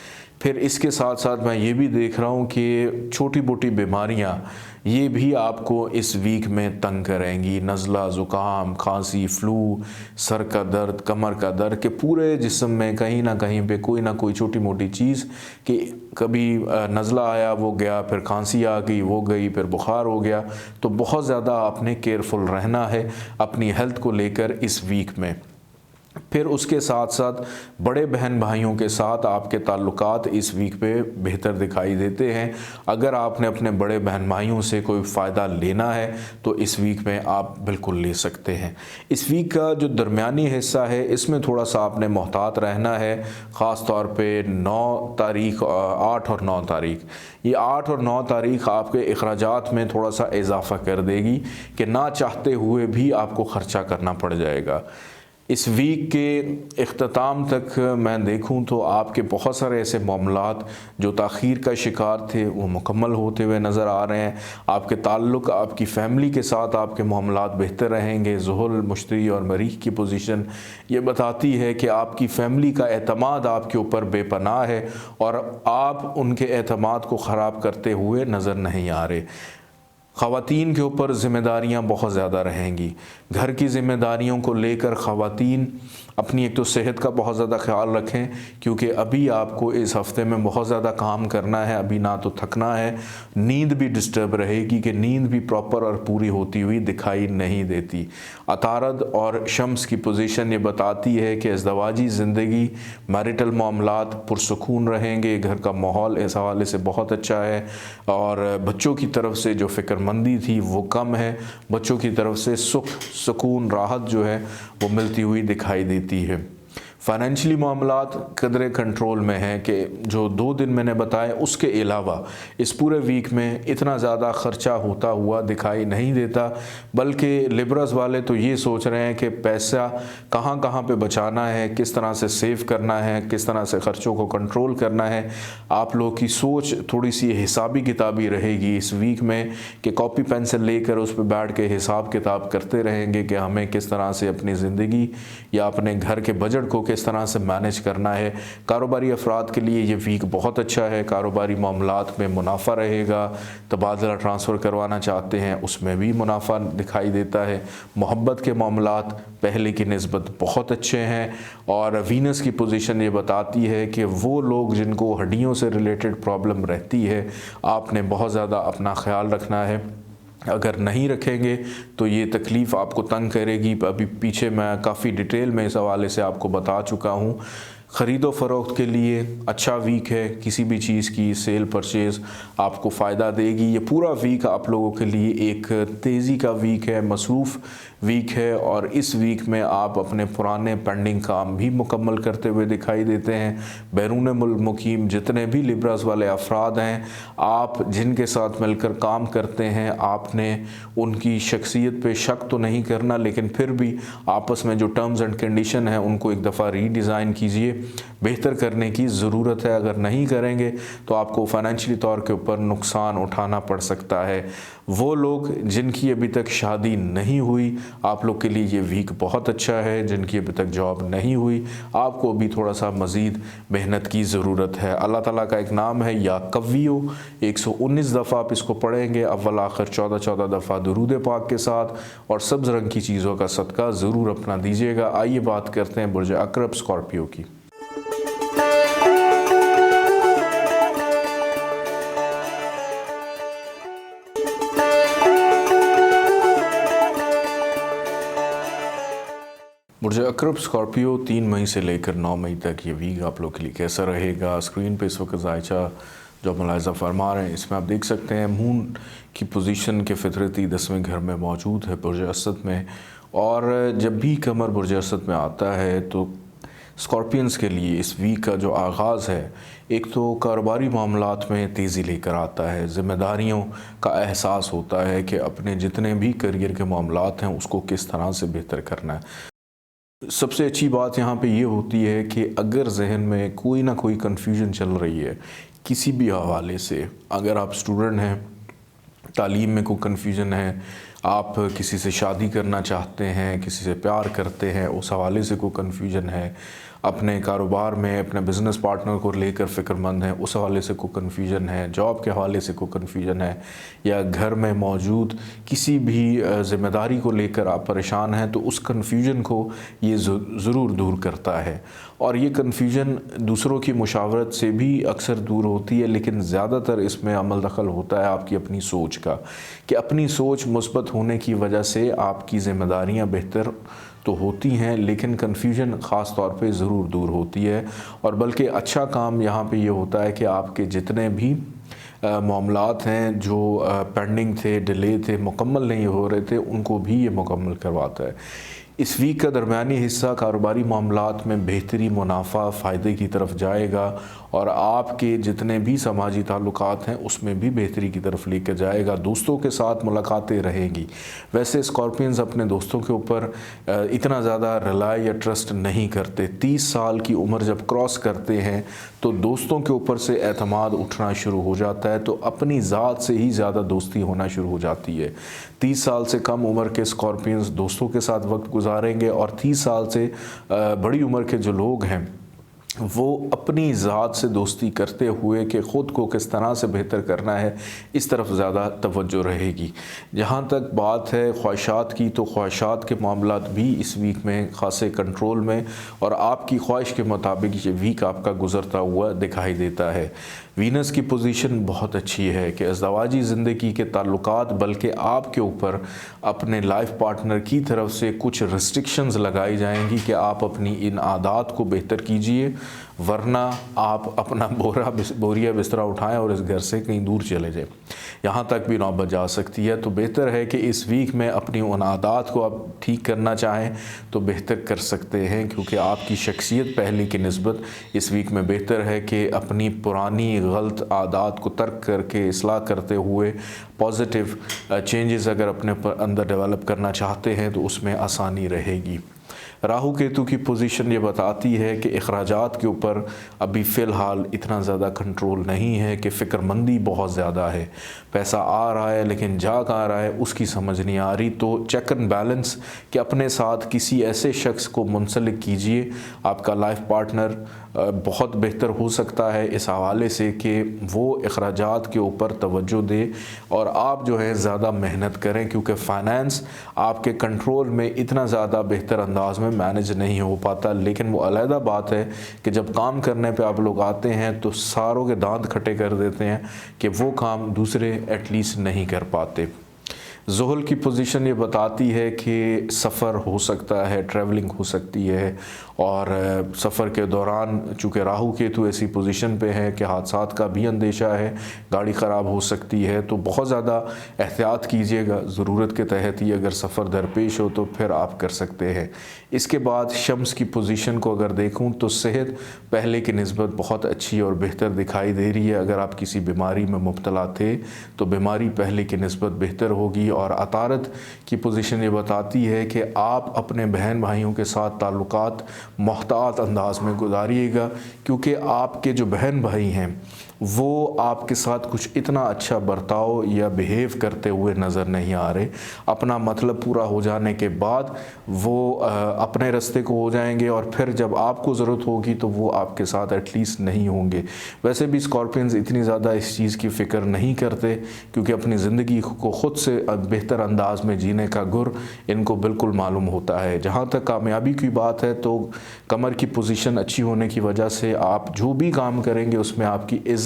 फिर इसके साथ साथ मैं ये भी देख रहा हूँ कि छोटी मोटी बीमारियाँ ये भी आपको इस वीक में तंग करेंगी। नज़ला, ज़ुकाम, खांसी, फ्लू, सर का दर्द, कमर का दर्द के पूरे जिस्म में कहीं ना कहीं पे कोई ना कोई छोटी मोटी चीज़ कि कभी नज़ला आया वो गया, फिर खांसी आ गई वो गई, फिर बुखार हो गया। तो बहुत ज़्यादा आपने केयरफुल रहना है अपनी हेल्थ को लेकर इस वीक में। फिर उसके साथ साथ बड़े बहन भाइयों के साथ आपके ताल्लुकात इस वीक पे बेहतर दिखाई देते हैं। अगर आपने अपने बड़े बहन भाइयों से कोई फ़ायदा लेना है तो इस वीक में आप बिल्कुल ले सकते हैं। इस वीक का जो दरमियानी हिस्सा है इसमें थोड़ा सा आपने मोहतात रहना है, ख़ास तौर पे 9 तारीख, 8 और 9 तारीख। ये 8 और 9 तारीख आपके अखराजात में थोड़ा सा इजाफ़ा कर देगी कि ना चाहते हुए भी आपको ख़र्चा करना पड़ जाएगा। इस वीक के इख्तिताम तक मैं देखूं तो आपके बहुत सारे ऐसे मामलात जो ताख़ीर का शिकार थे वो मुकम्मल होते हुए नज़र आ रहे हैं। आपके ताल्लुक़ आपकी फ़ैमिली के साथ आपके मामलात बेहतर रहेंगे। ज़ुहल, मुश्तरी और मरीख़ की पोजीशन ये बताती है कि आपकी फ़ैमिली का एतमाद आपके ऊपर बेपनाह है और आप उनके एतमाद को ख़राब करते हुए नज़र नहीं आ रहे। ख़वातीन के ऊपर ज़िम्मेदारियाँ बहुत ज़्यादा रहेंगी। घर की ज़िम्मेदारियों को लेकर ख़वातीन अपनी एक तो सेहत का बहुत ज़्यादा ख्याल रखें, क्योंकि अभी आपको इस हफ़्ते में बहुत ज़्यादा काम करना है। अभी ना तो थकना है, नींद भी डिस्टर्ब रहेगी कि नींद भी प्रॉपर और पूरी होती हुई दिखाई नहीं देती। अतारद और शम्स की पोजीशन ये बताती है कि अज़दवाजी ज़िंदगी, मैरिटल मामलात पुरसुकून रहेंगे। घर का माहौल इस हवाले से बहुत अच्छा है और बच्चों की तरफ से जो फ़िक्रमंदी थी वो कम है। बच्चों की तरफ से सुख, सुकून, राहत जो है वो मिलती हुई दिखाई देती है। फ़ाइनेंशियली मामलात कदरे कंट्रोल में हैं कि जो 2 दिन मैंने बताए उसके अलावा इस पूरे वीक में इतना ज़्यादा ख़र्चा होता हुआ दिखाई नहीं देता, बल्कि लिब्रास वाले तो ये सोच रहे हैं कि पैसा कहाँ कहाँ पे बचाना है, किस तरह से सेव करना है, किस तरह से ख़र्चों को कंट्रोल करना है। आप लोगों की सोच थोड़ी सी हिसाबी किताबी रहेगी इस वीक में कि कॉपी पेंसिल लेकर उस पर बैठ के हिसाब किताब करते रहेंगे कि हमें किस तरह से अपनी ज़िंदगी या अपने घर के बजट को किस तरह से मैनेज करना है। कारोबारी अफराद के लिए ये वीक बहुत अच्छा है। कारोबारी मामलात में मुनाफा रहेगा। तबादला ट्रांसफ़र करवाना चाहते हैं उसमें भी मुनाफा दिखाई देता है। मोहब्बत के मामलात पहले की निस्बत बहुत अच्छे हैं और वीनस की पोजीशन ये बताती है कि वो लोग जिनको हड्डियों से रिलेटेड प्रॉब्लम रहती है, आपने बहुत ज़्यादा अपना ख्याल रखना है। अगर नहीं रखेंगे तो ये तकलीफ़ आपको तंग करेगी। अभी पीछे मैं काफ़ी डिटेल में इस हवाले से आपको बता चुका हूँ। ख़रीदो फ़रोख्त के लिए अच्छा वीक है। किसी भी चीज़ की सेल परचेज़ आपको फ़ायदा देगी। ये पूरा वीक आप लोगों के लिए एक तेज़ी का वीक है, मसरूफ़ वीक है और इस वीक में आप अपने पुराने पेंडिंग काम भी मुकम्मल करते हुए दिखाई देते हैं। बैरून मुल्क मुकीम जितने भी लिब्रास वाले अफराद हैं, आप जिनके साथ मिलकर काम करते हैं, आपने उनकी शख्सियत पे शक तो नहीं करना, लेकिन फिर भी आपस में जो टर्म्स एंड कंडीशन है उनको एक दफ़ा रीडिज़ाइन कीजिए बेहतर करने की ज़रूरत है। अगर नहीं करेंगे तो आपको फाइनेंशियली तौर के ऊपर नुकसान उठाना पड़ सकता है। वो लोग जिनकी अभी तक शादी नहीं हुई, आप लोग के लिए ये वीक बहुत अच्छा है। जिनकी अभी तक जॉब नहीं हुई, आपको अभी थोड़ा सा मज़ीद मेहनत की ज़रूरत है। अल्लाह ताला का एक नाम है या कव्वियो, 119 दफ़ा आप इसको पढ़ेंगे, अव्वल आखिर 14 दफ़ा दुरूद पाक के साथ, और सब्ज़ रंग की चीज़ों का सदका ज़रूर अपना दीजिएगा। आइए बात करते हैं बुर्ज अक़रब स्कॉर्पियो की। बुर्ज अक़रब स्कॉर्पियो 3 मई से लेकर 9 मई तक ये वीक आप लोग के लिए कैसा रहेगा। स्क्रीन पे इस वक्त जायचा जो मुलाहिज़ा फरमा रहे हैं, इसमें आप देख सकते हैं मून की पोजीशन के फितरती 10वें घर में मौजूद है बुर्ज असद में। और जब भी कमर बुर्ज असद में आता है तो स्कॉर्पियंस के लिए इस वीक का जो आगाज़ है, एक तो कारोबारी मामलात में तेज़ी लेकर आता है। ज़िम्मेदारियों का एहसास होता है कि अपने जितने भी करियर के मामलात हैं उसको किस तरह से बेहतर करना है। सबसे अच्छी बात यहाँ पे ये होती है कि अगर जहन में कोई ना कोई कन्फ्यूजन चल रही है किसी भी हवाले से, अगर आप स्टूडेंट हैं, तालीम में कोई कन्फ्यूजन है, आप किसी से शादी करना चाहते हैं, किसी से प्यार करते हैं, उस हवाले से कोई कन्फ्यूजन है, अपने कारोबार में अपने बिज़नेस पार्टनर को लेकर फ़िक्रमंद है, उस हवाले से कोई कन्फ्यूजन है, जॉब के हवाले से कोई कन्फ्यूजन है, या घर में मौजूद किसी भी ज़िम्मेदारी को लेकर आप परेशान हैं, तो उस कन्फ्यूजन को ये ज़रूर दूर करता है। और ये कन्फ्यूजन दूसरों की मुशावरत से भी अक्सर दूर होती है, लेकिन ज़्यादातर इसमें अमल दखल होता है आपकी अपनी सोच का, कि अपनी सोच मुस्बत होने की वजह से आपकी ज़िम्मेदारियाँ बेहतर तो होती हैं, लेकिन कन्फ्यूजन ख़ास तौर पे ज़रूर दूर होती है। और बल्कि अच्छा काम यहाँ पे ये होता है कि आपके जितने भी मामलात हैं जो पेंडिंग थे, डिले थे, मुकम्मल नहीं हो रहे थे, उनको भी ये मुकम्मल करवाता है। इस वीक का दरमियानी हिस्सा कारोबारी मामलात में बेहतरी, मुनाफा, फ़ायदे की तरफ जाएगा, और आपके जितने भी समाजी ताल्लुकात हैं उसमें भी बेहतरी की तरफ लेकर जाएगा। दोस्तों के साथ मुलाकातें रहेंगी। वैसे स्कॉर्पियंस अपने दोस्तों के ऊपर इतना ज़्यादा रिलाई या ट्रस्ट नहीं करते। 30 साल की उम्र जब क्रॉस करते हैं तो दोस्तों के ऊपर से एतमाद उठना शुरू हो जाता है, तो अपनी ज़ात से ही ज़्यादा दोस्ती होना शुरू हो जाती है। 30 साल से कम उम्र के स्कॉर्पियंस दोस्तों के साथ वक्त गुजारेंगे, और 30 साल से बड़ी उम्र के जो लोग हैं वो अपनी ज़ात से दोस्ती करते हुए कि ख़ुद को किस तरह से बेहतर करना है, इस तरफ ज़्यादा तवज्जो रहेगी। जहाँ तक बात है ख्वाहिशात की, तो ख्वाहिशात के मामलात भी इस वीक में खासे कंट्रोल में, और आपकी ख्वाहिश के मुताबिक ये वीक आपका गुज़रता हुआ दिखाई देता है। वीनस की पोजीशन बहुत अच्छी है कि अज़दवाजी ज़िंदगी के ताल्लुकात, बल्कि आपके ऊपर अपने लाइफ पार्टनर की तरफ से कुछ रिस्ट्रिक्शंस लगाई जाएंगी कि आप अपनी इन आदत को बेहतर कीजिए, वरना आप अपना बोरिया बिस्तरा उठाएं और इस घर से कहीं दूर चले जाएं। यहाँ तक भी नौबत जा सकती है। तो बेहतर है कि इस वीक में अपनी उन आदत को आप ठीक करना चाहें तो बेहतर कर सकते हैं, क्योंकि आपकी शख्सियत पहले की निस्बत इस वीक में बेहतर है कि अपनी पुरानी गलत आदत को तर्क करके इस्लाह करते हुए पॉजिटिव चेंजेस अगर अपने अंदर डेवलप करना चाहते हैं तो उसमें आसानी रहेगी। राहु केतु की पोजीशन ये बताती है कि अखराजात के ऊपर अभी फ़िलहाल इतना ज़्यादा कंट्रोल नहीं है, कि फ़िक्रमंदी बहुत ज़्यादा है। पैसा आ रहा है लेकिन जा कहाँ रहा है उसकी समझ नहीं आ रही। तो चेक एंड बैलेंस कि अपने साथ किसी ऐसे शख्स को मुंसलिक कीजिए, आपका लाइफ पार्टनर बहुत बेहतर हो सकता है इस हवाले से कि वो अखराजात के ऊपर तवज्जो दे, और आप जो है ज़्यादा मेहनत करें, क्योंकि फ़ाइनेंस आपके कंट्रोल में इतना ज़्यादा बेहतर अंदाज में मैनेज नहीं हो पाता। लेकिन वो अलहदा बात है कि जब काम करने पे आप लोग आते हैं तो सारों के दांत खट्टे कर देते हैं कि वो काम दूसरे एटलीस्ट नहीं कर पाते। ज़ुहल की पोजीशन ये बताती है कि सफ़र हो सकता है, ट्रैवलिंग हो सकती है, और सफ़र के दौरान चूँकि राहु केतु ऐसी पोजीशन पे है कि हादसात का भी अंदेशा है, गाड़ी ख़राब हो सकती है। तो बहुत ज़्यादा एहतियात कीजिएगा, ज़रूरत के तहत ही अगर सफ़र दरपेश हो तो फिर आप कर सकते हैं। इसके बाद शम्स की पोजीशन को अगर देखूं तो सेहत पहले की निस्बत बहुत अच्छी और बेहतर दिखाई दे रही है। अगर आप किसी बीमारी में मुब्तला थे तो बीमारी पहले की निस्बत बेहतर होगी, और अतारत की पोजीशन ये बताती है कि आप अपने बहन भाइयों के साथ ताल्लुकात मोहतात अंदाज में गुजारिएगा, क्योंकि आपके जो बहन भाई हैं वो आपके साथ कुछ इतना अच्छा बर्ताव या बिहेव करते हुए नज़र नहीं आ रहे। अपना मतलब पूरा हो जाने के बाद वो अपने रास्ते को हो जाएंगे और फिर जब आपको ज़रूरत होगी तो वो आपके साथ एटलीस्ट नहीं होंगे। वैसे भी स्कॉर्पियंस इतनी ज़्यादा इस चीज़ की फ़िक्र नहीं करते, क्योंकि अपनी ज़िंदगी को ख़ुद से बेहतर अंदाज में जीने का गुर इनको बिल्कुल मालूम होता है। जहाँ तक कामयाबी की बात है तो कमर की पोजीशन अच्छी होने की वजह से आप जो भी काम करेंगे उसमें आपकी इज़्ज़त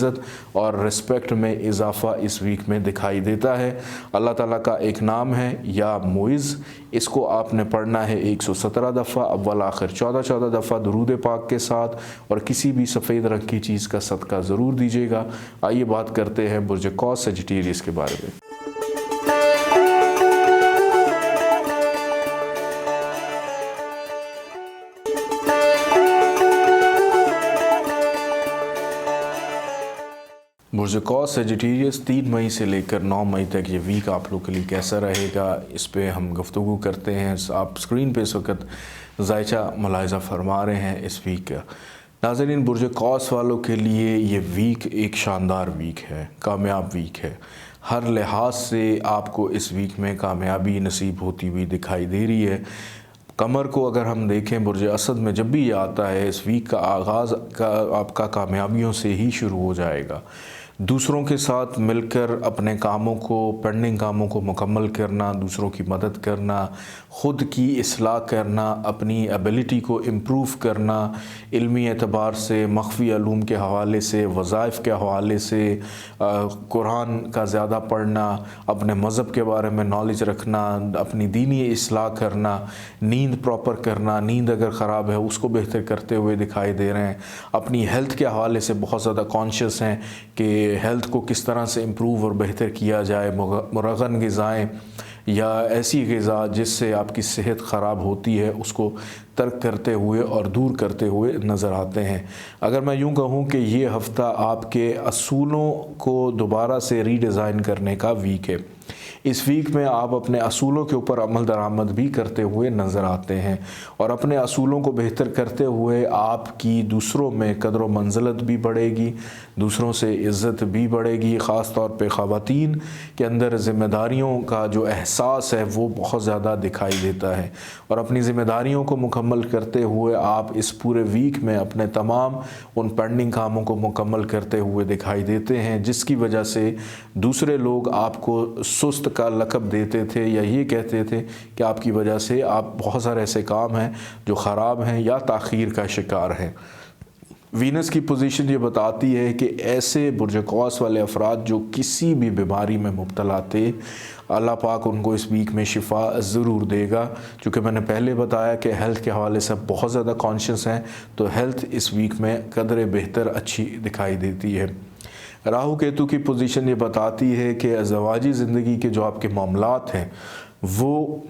और रिस्पेक्ट में इजाफा इस वीक में दिखाई देता है। अल्लाह ताला का एक नाम है या मुइज़, इसको आपने पढ़ना है 117 दफ़ा, अव्वल आखिर 14 दफ़ा दुरूद पाक के साथ, और किसी भी सफ़ेद रंग की चीज़ का सदका ज़रूर दीजिएगा। आइए बात करते हैं बुर्ज कौस सजिटेरियस के बारे में। बुर्ज कौस सजिटेरियस 3 मई से लेकर 9 मई तक ये वीक आप लोग के लिए कैसा रहेगा, इस पे हम गुफ्तगू करते हैं। आप स्क्रीन पे इस वक्त जायचा मुलाहिज़ा फरमा रहे हैं इस वीक का। नाज़रीन, बुर्ज कौस वालों के लिए ये वीक एक शानदार वीक है, कामयाब वीक है। हर लिहाज से आपको इस वीक में कामयाबी नसीब होती हुई दिखाई दे रही है। कमर को अगर हम देखें, बुर्ज असद में जब भी ये आता है, इस वीक का आगाज़ आपका कामयाबियों से ही शुरू हो जाएगा। दूसरों के साथ मिलकर अपने कामों को, पेंडिंग कामों को मुकम्मल करना, दूसरों की मदद करना, ख़ुद की इस्लाह करना, अपनी एबिलिटी को इम्प्रूव करना, इल्मी एतबार से, मख्फी अलूम के हवाले से, वज़ाइफ के हवाले से, कुरान का ज़्यादा पढ़ना, अपने मज़हब के बारे में नॉलेज रखना, अपनी दीनी इस्लाह करना, नींद प्रॉपर करना, नींद अगर ख़राब है उसको बेहतर करते हुए दिखाई दे रहे हैं। अपनी हेल्थ के हवाले से बहुत ज़्यादा कॉन्शियस हैं कि हेल्थ को किस तरह से इम्प्रूव और बेहतर किया जाए। मुरगन ग़िज़ाएँ या ऐसी ग़िज़ा जिससे आपकी सेहत ख़राब होती है उसको तर्क करते हुए और दूर करते हुए नज़र आते हैं। अगर मैं यूँ कहूँ कि ये हफ़्ता आपके असूलों को दोबारा से रीडिज़ाइन करने का वीक है। इस वीक में आप अपने असूलों के ऊपर अमल दरामद भी करते हुए नज़र आते हैं, और अपने असूलों को बेहतर करते हुए आपकी दूसरों में कदर व मंज़लत भी बढ़ेगी, दूसरों से इज़्ज़त भी बढ़ेगी। ख़ास तौर पे ख़वातीन के अंदर ज़िम्मेदारियों का जो एहसास है वो बहुत ज़्यादा दिखाई देता है, और अपनी ज़िम्मेदारियों को मुकम्मल करते हुए आप इस पूरे वीक में अपने तमाम उन पेंडिंग कामों को मुकम्मल करते हुए दिखाई देते हैं, जिसकी वजह से दूसरे लोग आपको सुस्त का लक़ब देते थे या ये कहते थे कि आपकी वजह से आप बहुत सारे ऐसे काम हैं जो ख़राब हैं या ताख़ीर का शिकार हैं। वीनस की पोजीशन ये बताती है कि ऐसे बुर्ज कौस वाले अफराद जो किसी भी बीमारी में मुब्तला थे, अल्लाह पाक उनको इस वीक में शिफा ज़रूर देगा। चूँकि मैंने पहले बताया कि हेल्थ के हवाले से बहुत ज़्यादा कॉन्शियस हैं, तो हेल्थ इस वीक में कदर बेहतर अच्छी दिखाई देती है। राहु केतु की पोजीशन ये बताती है कि ज़वाजी ज़िंदगी के जो आपके मामलात हैं वो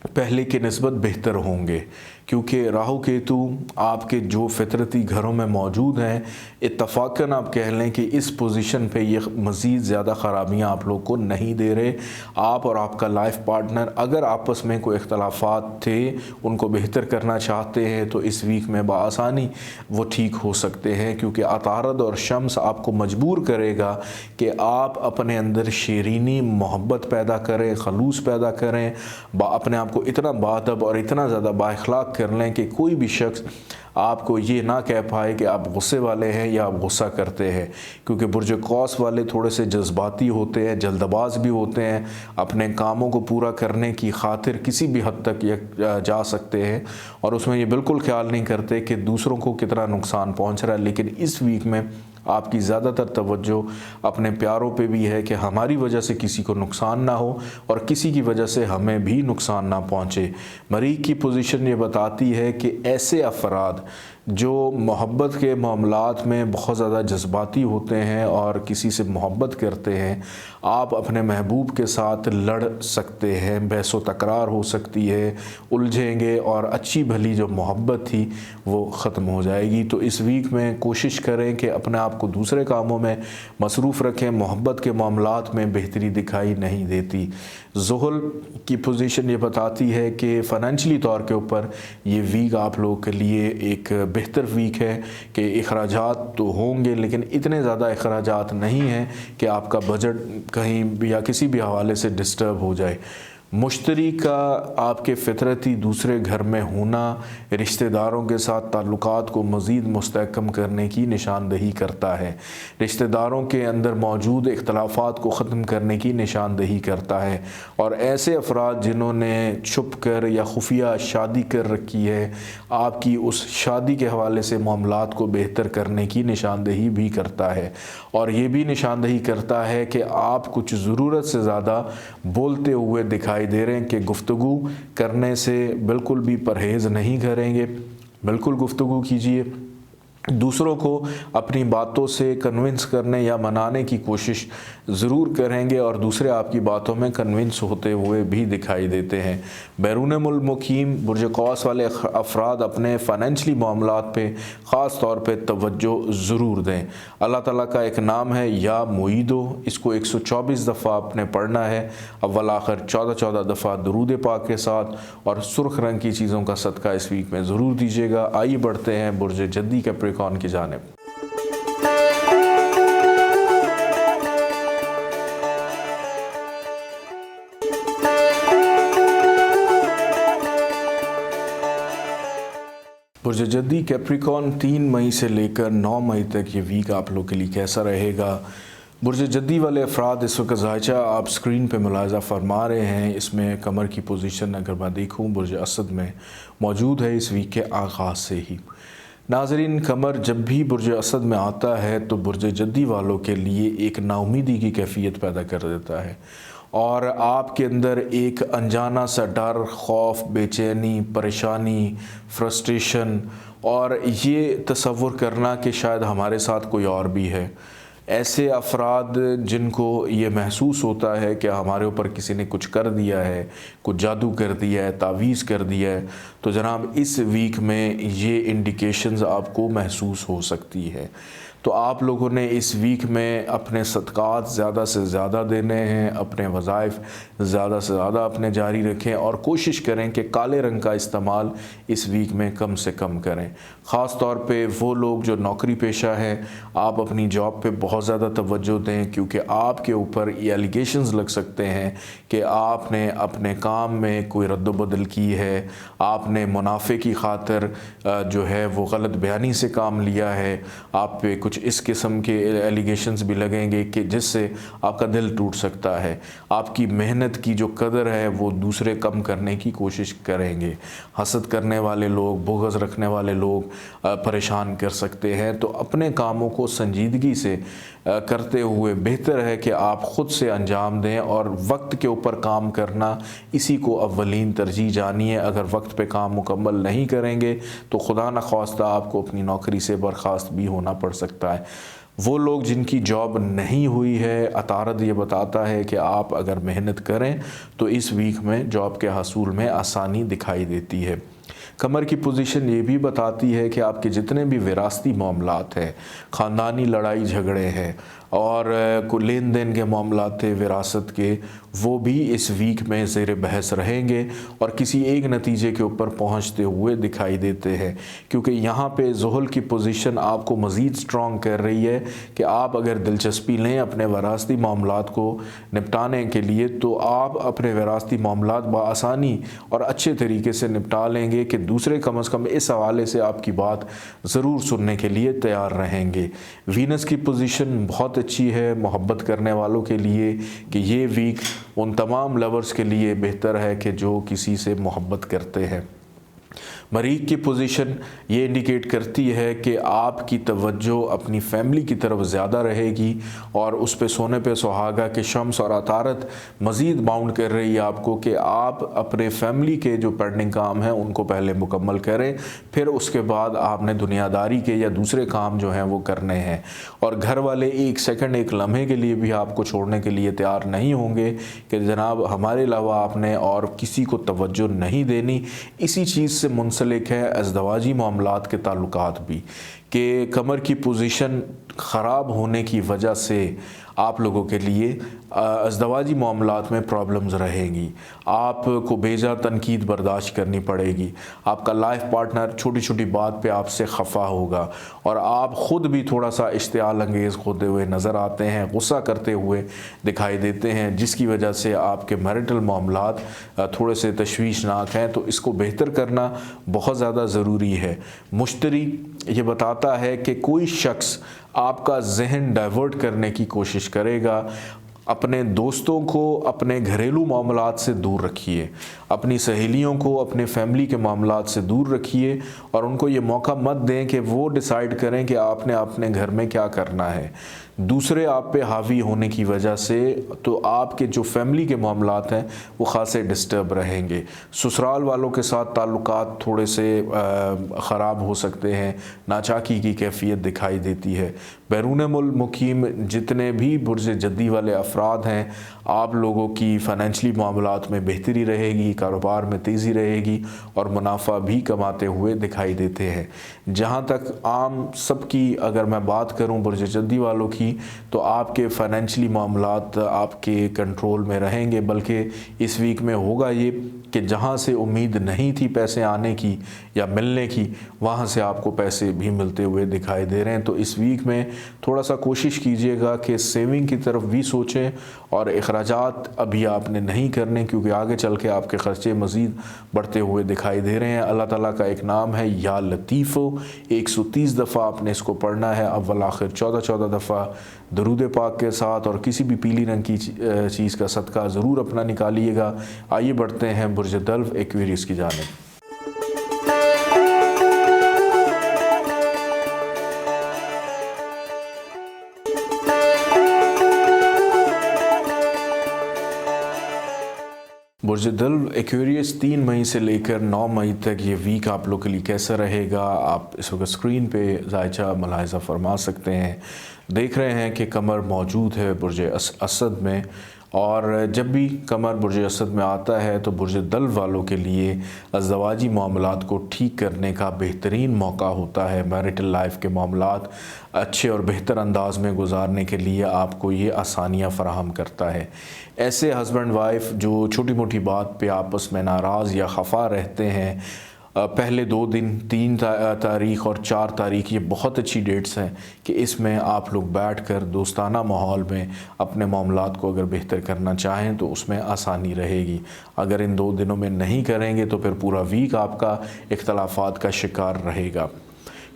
पहले की निस्बत बेहतर होंगे, क्योंकि राहु केतु आपके जो फितरती घरों में मौजूद हैं, इत्तफ़ाक़न आप कह लें कि इस पोजीशन पे ये मज़ीद ज़्यादा ख़राबियाँ आप लोग को नहीं दे रहे। आप और आपका लाइफ पार्टनर अगर आपस में कोई इख्तलाफात थे, उनको बेहतर करना चाहते हैं, तो इस वीक में बआसानी वो ठीक हो सकते हैं, क्योंकि अतारद और शम्स आपको मजबूर करेगा कि आप अपने अंदर शीरीनी मोहब्बत पैदा करें, खलूस पैदा करें, अपने आप को इतना बाअदब और इतना ज़्यादा बाइखलाक कर लें कि कोई भी शख्स आपको ये ना कह पाए कि आप गुस्से वाले हैं या आप गुस्सा करते हैं। क्योंकि बुर्ज कौस वाले थोड़े से जज्बाती होते हैं, जल्दबाज भी होते हैं, अपने कामों को पूरा करने की खातिर किसी भी हद तक जा सकते हैं, और उसमें ये बिल्कुल ख्याल नहीं करते कि दूसरों को कितना नुकसान पहुंच रहा है। लेकिन इस वीक में आपकी ज़्यादातर तवज्जो अपने प्यारों पे भी है कि हमारी वजह से किसी को नुकसान ना हो और किसी की वजह से हमें भी नुकसान ना पहुँचे। मरीज़ की पोजीशन ये बताती है कि ऐसे अफराद जो मोहब्बत के मामलात में बहुत ज़्यादा जज्बाती होते हैं और किसी से मोहब्बत करते हैं, आप अपने महबूब के साथ लड़ सकते हैं, बहस व तकरार हो सकती है, उलझेंगे और अच्छी भली जो मोहब्बत थी वो ख़त्म हो जाएगी। तो इस वीक में कोशिश करें कि अपने आप को दूसरे कामों में मसरूफ़ रखें, मोहब्बत के मामलात में बेहतरी दिखाई नहीं देती। ज़ुहल की पोजीशन ये बताती है कि फ़ाइनेंशियली तौर के ऊपर ये वीक आप लोगों के लिए एक बेहतर वीक है कि अखराजात तो होंगे लेकिन इतने ज़्यादा अखराजात नहीं हैं कि आपका बजट कहीं भी या किसी भी हवाले से डिस्टर्ब हो जाए। मुश्तरी का आपके फितरती दूसरे घर में होना रिश्तेदारों के साथ ताल्लुकात को मज़ीद मुस्तहकम करने की निशानदही करता है, रिश्तेदारों के अंदर मौजूद इख्तलाफात को ख़त्म करने की निशानदही करता है। और ऐसे अफराद जिन्होंने छुप कर या खुफिया शादी कर रखी है, आपकी उस शादी के हवाले से मामलात को बेहतर करने की निशानदही भी करता है। और ये भी निशानदही करता है कि आप कुछ ज़रूरत से ज़्यादा बोलते हुए दिखाई दे रहे हैं कि गुफ्तगू करने से बिल्कुल भी परहेज़ नहीं करेंगे, बिल्कुल गुफ्तगू कीजिए, दूसरों को अपनी बातों से कन्विंस करने या मनाने की कोशिश ज़रूर करेंगे और दूसरे आपकी बातों में कन्विंस होते हुए भी दिखाई देते हैं। बैरून मुल्क मुकीम बुर्ज कौस वाले अफराद अपने फ़ाइनेंशली मामलात पे ख़ास तौर पे तवज्जो ज़रूर दें। अल्लाह ताला का एक नाम है या मुईदो, इसको 124 दफ़ा आपने पढ़ना है, अव्वल आखिर 14 दफ़ा दुरूद पाक के साथ, और सुर्ख रंग की चीज़ों का सदका इस वीक में ज़रूर दीजिएगा। आइए बढ़ते हैं बुर्ज जद्दी कैप्रिकॉर्न की जानिब। बुर्ज जद्दी कैप्रिकॉर्न 3 मई से लेकर 9 मई तक ये वीक आप लोग के लिए कैसा रहेगा। बुर्ज जद्दी वाले अफराद इस वक्त जायचा आप स्क्रीन पे मुलाज़ा फरमा रहे हैं, इसमें कमर की पोजीशन अगर मैं देखूं बुर्ज असद में मौजूद है इस वीक के आगाज़ से ही। नाज़रीन, कमर जब भी बुर्ज असद में आता है तो बुर्ज जद्दी वालों के लिए एक नाउमीदी की कैफियत पैदा कर देता है और आपके अंदर एक अनजाना सा डर, खौफ, बेचैनी, परेशानी, फ्रस्ट्रेशन और ये तसव्वुर करना कि शायद हमारे साथ कोई और भी है। ऐसे अफराद जिनको ये महसूस होता है कि हमारे ऊपर किसी ने कुछ कर दिया है, कुछ जादू कर दिया है, तावीज़ कर दिया है, तो जनाब इस वीक में ये इंडिकेशंस आपको महसूस हो सकती है। तो आप लोगों ने इस वीक में अपने सदक़ात ज़्यादा से ज़्यादा देने हैं, अपने वज़ाइफ ज़्यादा से ज़्यादा अपने जारी रखें और कोशिश करें कि काले रंग का इस्तेमाल इस वीक में कम से कम करें। ख़ास तौर पे वो लोग जो नौकरी पेशा हैं, आप अपनी जॉब पे बहुत ज़्यादा तवज्जो दें क्योंकि आपके ऊपर ये एलिगेशंस लग सकते हैं कि आपने अपने काम में कोई रद्द-बदल की है, आपने मुनाफे की खातिर जो है वो गलत बयानी से काम लिया है, आप पे कुछ इस किस्म के एलिगेशंस भी लगेंगे कि जिससे आपका दिल टूट सकता है। आपकी मेहनत की जो कदर है वो दूसरे कम करने की कोशिश करेंगे। हसद करने वाले लोग, बुग़्ज़ रखने वाले लोग परेशान कर सकते हैं। तो अपने कामों को संजीदगी से करते हुए बेहतर है कि आप ख़ुद से अंजाम दें और वक्त के ऊपर काम करना इसी को अव्वलीन तरजीह जानिए। अगर वक्त पे काम मुकम्मल नहीं करेंगे तो खुदा न ख्वास्ता आपको अपनी नौकरी से बर्खास्त भी होना पड़ सकता है। वो लोग जिनकी जॉब नहीं हुई है, अतारद ये बताता है कि आप अगर मेहनत करें तो इस वीक में जॉब के हासूल में आसानी दिखाई देती है। कमर की पोजीशन ये भी बताती है कि आपके जितने भी विरासती मामलात हैं, ख़ानदानी लड़ाई झगड़े हैं और को लेन देन के मामलात थे विरासत के, वो भी इस वीक में ज़ेर बहस रहेंगे और किसी एक नतीजे के ऊपर पहुंचते हुए दिखाई देते हैं। क्योंकि यहाँ पे ज़ुहल की पोजीशन आपको मज़ीद स्ट्रॉन्ग कर रही है कि आप अगर दिलचस्पी लें अपने विरासती मामलात को निपटाने के लिए तो आप अपने विरासती मामलात बआसानी और अच्छे तरीके से निपटा लेंगे कि दूसरे कम अज़ कम इस हवाले से आपकी बात ज़रूर सुनने के लिए तैयार रहेंगे। वीनस की पोजीशन बहुत अच्छी है मोहब्बत करने वालों के लिए कि ये वीक उन तमाम लवर्स के लिए बेहतर है कि जो किसी से मोहब्बत करते हैं। मरीख की पोजीशन ये इंडिकेट करती है कि आपकी तवज्जो अपनी फैमिली की तरफ ज़्यादा रहेगी और उस पे सोने पे सुहागा के शम्स और अतारत मज़ीद बाउंड कर रही है आपको कि आप अपने फैमिली के जो पेंडिंग काम हैं उनको पहले मुकम्मल करें, फिर उसके बाद आपने दुनियादारी के या दूसरे काम जो हैं वो करने हैं। और घर वाले एक सेकंड, एक लम्हे के लिए भी आपको छोड़ने के लिए तैयार नहीं होंगे कि जनाब हमारे अलावा आपने और किसी को तवज्जो नहीं देनी। इसी चीज़ से मुंसलिक है अज़दवाजी मामलात के ताल्लुकात भी, कि कमर की पोजीशन ख़राब होने की वजह से आप लोगों के लिए अज़दवाजी मामलात में प्रॉब्लम्स रहेंगी। आपको बेजा तनकीद बर्दाश्त करनी पड़ेगी। आपका लाइफ पार्टनर छोटी छोटी बात पे आपसे खफा होगा और आप ख़ुद भी थोड़ा सा इश्तियाल अंगेज़ होते हुए नज़र आते हैं, गुस्सा करते हुए दिखाई देते हैं, जिसकी वजह से आपके मैरिटल मामलात थोड़े से तशवीशनाक हैं। तो इसको बेहतर करना बहुत ज़्यादा ज़रूरी है। मुश्तरी ये बताता है कि कोई शख्स आपका जहन डाइवर्ट करने की कोशिश करेगा। अपने दोस्तों को अपने घरेलू मामलात से दूर रखिए, अपनी सहेलियों को अपने फैमिली के मामलात से दूर रखिए और उनको ये मौका मत दें कि वो डिसाइड करें कि आपने अपने घर में क्या करना है। दूसरे आप पे हावी होने की वजह से तो आपके जो फैमिली के मामलात हैं वो ख़ासे डिस्टर्ब रहेंगे। ससुराल वालों के साथ ताल्लुकात थोड़े से ख़राब हो सकते हैं, नाचाकी की कैफियत दिखाई देती है। बैरून मुल्क मुकीम जितने भी बुर्ज जद्दी वाले अफराद हैं, आप लोगों की फ़ाइनेंशली मामलात में बेहतरी रहेगी, कारोबार में तेज़ी रहेगी और मुनाफा भी कमाते हुए दिखाई देते हैं। जहाँ तक आम सब की अगर मैं बात करूँ बुर्ज जद्दी वालों की, तो आपके फ़ाइनेंशली मामलात आपके कंट्रोल में रहेंगे, बल्कि इस वीक में होगा ये कि जहाँ से उम्मीद नहीं थी पैसे आने की या मिलने की, वहाँ से आपको पैसे भी मिलते हुए दिखाई दे रहे हैं। तो इस वीक में थोड़ा सा कोशिश कीजिएगा कि सेविंग की तरफ भी सोचें और अखराजात अभी आपने नहीं करने, क्योंकि आगे चल के आपके ख़र्चे मज़ीद बढ़ते हुए दिखाई दे रहे हैं। अल्लाह ताला का एक नाम है या लतीफ़ो, 130 दफ़ा आपने इसको पढ़ना है, अव्वल आखिर 14 दफ़ा दरूद पाक के साथ, और किसी भी पीली रंग की चीज़ का सदका ज़रूर अपना निकालिएगा। आइए बढ़ते हैं बुर्ज दल्व एक्वेरियस की जानिब। बुर्ज दल्व एक्वेरियस 3 मई से लेकर 9 मई तक ये वीक आप लोग के लिए कैसा रहेगा, आप इस वक्त स्क्रीन पे जायचा मुलाहिज़ा फरमा सकते हैं। देख रहे हैं कि कमर मौजूद है बुर्ज असद में, और जब भी कमर बुर्ज असद में आता है तो बुर्ज दल्व वालों के लिए अज़दवाजी मामलात को ठीक करने का बेहतरीन मौका होता है। मैरिटल लाइफ के मामलात अच्छे और बेहतर अंदाज में गुजारने के लिए आपको ये आसानियाँ फ़राहम करता है। ऐसे हस्बैंड वाइफ जो छोटी मोटी बात पे आपस में नाराज़ या खफा रहते हैं, पहले 2 दिन 3 तारीख़ और 4 तारीख़ ये बहुत अच्छी डेट्स हैं कि इसमें आप लोग बैठकर दोस्ताना माहौल में अपने मामलात को अगर बेहतर करना चाहें तो उसमें आसानी रहेगी। अगर इन 2 दिनों में नहीं करेंगे तो फिर पूरा वीक आपका इख्तलाफात का शिकार रहेगा।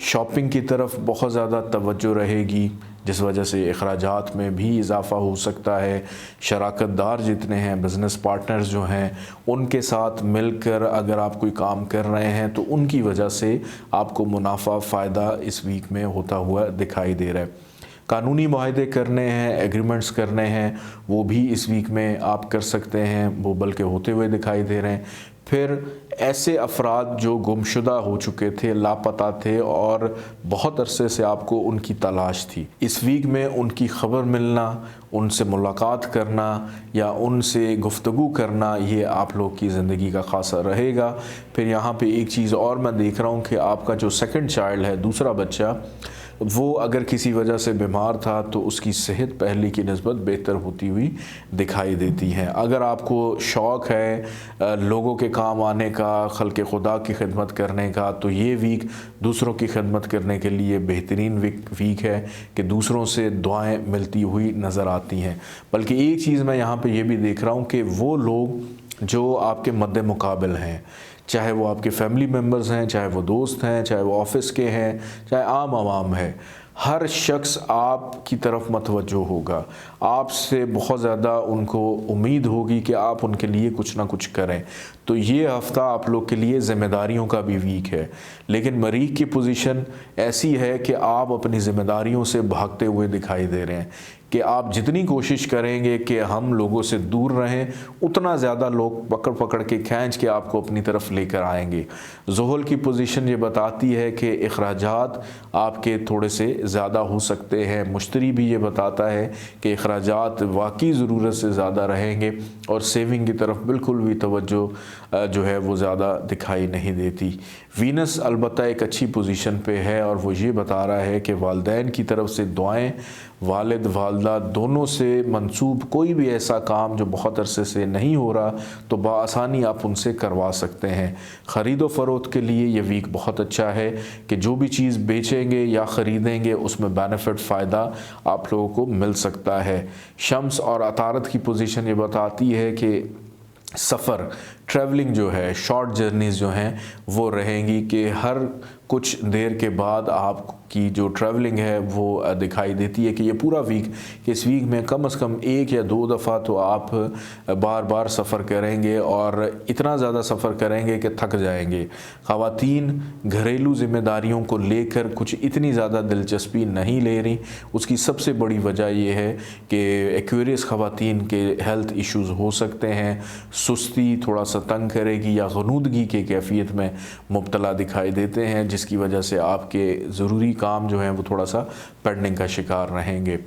शॉपिंग की तरफ बहुत ज़्यादा तवज्जो रहेगी, जिस वजह से अखराजात में भी इजाफ़ा हो सकता है। शराकत दार जितने हैं, बिज़नेस पार्टनर्स जो हैं, उनके साथ मिलकर अगर आप कोई काम कर रहे हैं तो उनकी वजह से आपको मुनाफा फ़ायदा इस वीक में होता हुआ दिखाई दे रहा है। कानूनी मुआहदे करने हैं, एग्रीमेंट्स करने हैं, वो भी इस वीक में आप कर सकते हैं, वो बल्कि होते हुए दिखाई दे रहे हैं। फिर ऐसे अफराद जो गुमशुदा हो चुके थे, लापता थे और बहुत अरसे से आपको उनकी तलाश थी, इस वीक में उनकी ख़बर मिलना, उनसे मुलाकात करना या उनसे गुफ्तगू करना, ये आप लोग की ज़िंदगी का ख़ासा रहेगा। फिर यहाँ पे एक चीज़ और मैं देख रहा हूँ कि आपका जो सेकंड चाइल्ड है, दूसरा बच्चा, वो अगर किसी वजह से बीमार था तो उसकी सेहत पहले की निस्बत बेहतर होती हुई दिखाई देती है। अगर आपको शौक़ है लोगों के काम आने का, खल्क़े खुदा की खिदमत करने का, तो ये वीक दूसरों की खिदमत करने के लिए बेहतरीन वीक है कि दूसरों से दुआएं मिलती हुई नज़र आती हैं। बल्कि एक चीज़ मैं यहाँ पे ये भी देख रहा हूँ कि वो लोग जो आपके मद्दे मुकाबिल हैं, चाहे वो आपके फैमिली मेम्बर्स हैं, चाहे वो दोस्त हैं, चाहे वो ऑफ़िस के हैं, चाहे आम आवाम है, हर शख्स आपकी तरफ मतवज्जो होगा, आपसे बहुत ज़्यादा उनको उम्मीद होगी कि आप उनके लिए कुछ ना कुछ करें। तो ये हफ़्ता आप लोग के लिए ज़िम्मेदारियों का भी वीक है, लेकिन मरीख की पोजीशन ऐसी है कि आप अपनी ज़िम्मेदारियों से भागते हुए दिखाई दे रहे हैं कि आप जितनी कोशिश करेंगे कि हम लोगों से दूर रहें, उतना ज़्यादा लोग पकड़ पकड़ के खींच के आपको अपनी तरफ लेकर आएंगे। ज़ुहल की पोजीशन ये बताती है कि अखराजात आपके थोड़े से ज़्यादा हो सकते हैं। मुश्तरी भी ये बताता है कि अखराजात वाकई ज़रूरत से ज़्यादा रहेंगे और सेविंग की तरफ बिल्कुल भी तवज्जो जो है वो ज़्यादा दिखाई नहीं देती। वीनस अलबत्ता एक अच्छी पोजीशन पे है और वो ये बता रहा है कि वालिदैन की तरफ से दुआएं, वालिद वालदा दोनों से मंसूब कोई भी ऐसा काम जो बहुत अरसे से नहीं हो रहा तो बआसानी आप उनसे करवा सकते हैं। ख़रीदो फ़रोख्त के लिए ये वीक बहुत अच्छा है कि जो भी चीज़ बेचेंगे या ख़रीदेंगे उसमें बेनिफिट फ़ायदा आप लोगों को मिल सकता है। शम्स और अतारत की पोजीशन ये बताती है कि सफ़र, ट्रैवलिंग जो है, शॉर्ट जर्नीज़ जो हैं वो रहेंगी कि हर कुछ देर के बाद आपकी जो ट्रैवलिंग है वो दिखाई देती है कि ये पूरा वीक, कि इस वीक में कम से कम 1 या 2 दफ़ा तो आप बार बार सफ़र करेंगे और इतना ज़्यादा सफ़र करेंगे कि थक जाएंगे। ख़वातीन घरेलू ज़िम्मेदारियों को लेकर कुछ इतनी ज़्यादा दिलचस्पी नहीं ले रही। उसकी सबसे बड़ी वजह यह है कि एक्वेरियस ख़वातीन के हेल्थ इश्यूज़ हो सकते हैं, सुस्ती थोड़ा सा तंग करेगी या ग़नूदगी के कैफियत में मुब्तला दिखाई देते हैं, जिसकी वजह से आपके ज़रूरी काम जो हैं वो थोड़ा सा पेंडिंग का शिकार रहेंगे।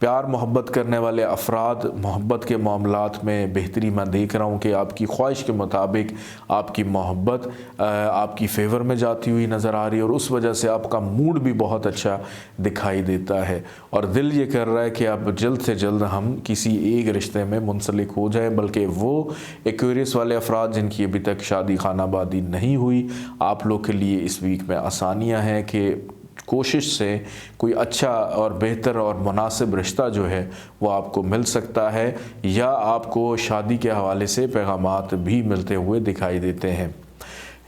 प्यार मोहब्बत करने वाले अफराद मोहब्बत के मामलात में बेहतरी मैं देख रहा हूँ कि आपकी ख्वाहिश के मुताबिक आपकी मोहब्बत आपकी फ़ेवर में जाती हुई नज़र आ रही है और उस वजह से आपका मूड भी बहुत अच्छा दिखाई देता है और दिल ये कर रहा है कि अब जल्द से जल्द हम किसी एक रिश्ते में मुंसलिक हो जाए। बल्कि वो एक्वेरियस वाले अफराद जिनकी अभी तक शादी खानाबादी नहीं हुई, आप लोग के लिए इस वीक में आसानियाँ हैं कि कोशिश से कोई अच्छा और बेहतर और मुनासिब रिश्ता जो है वो आपको मिल सकता है या आपको शादी के हवाले से पैगामात भी मिलते हुए दिखाई देते हैं।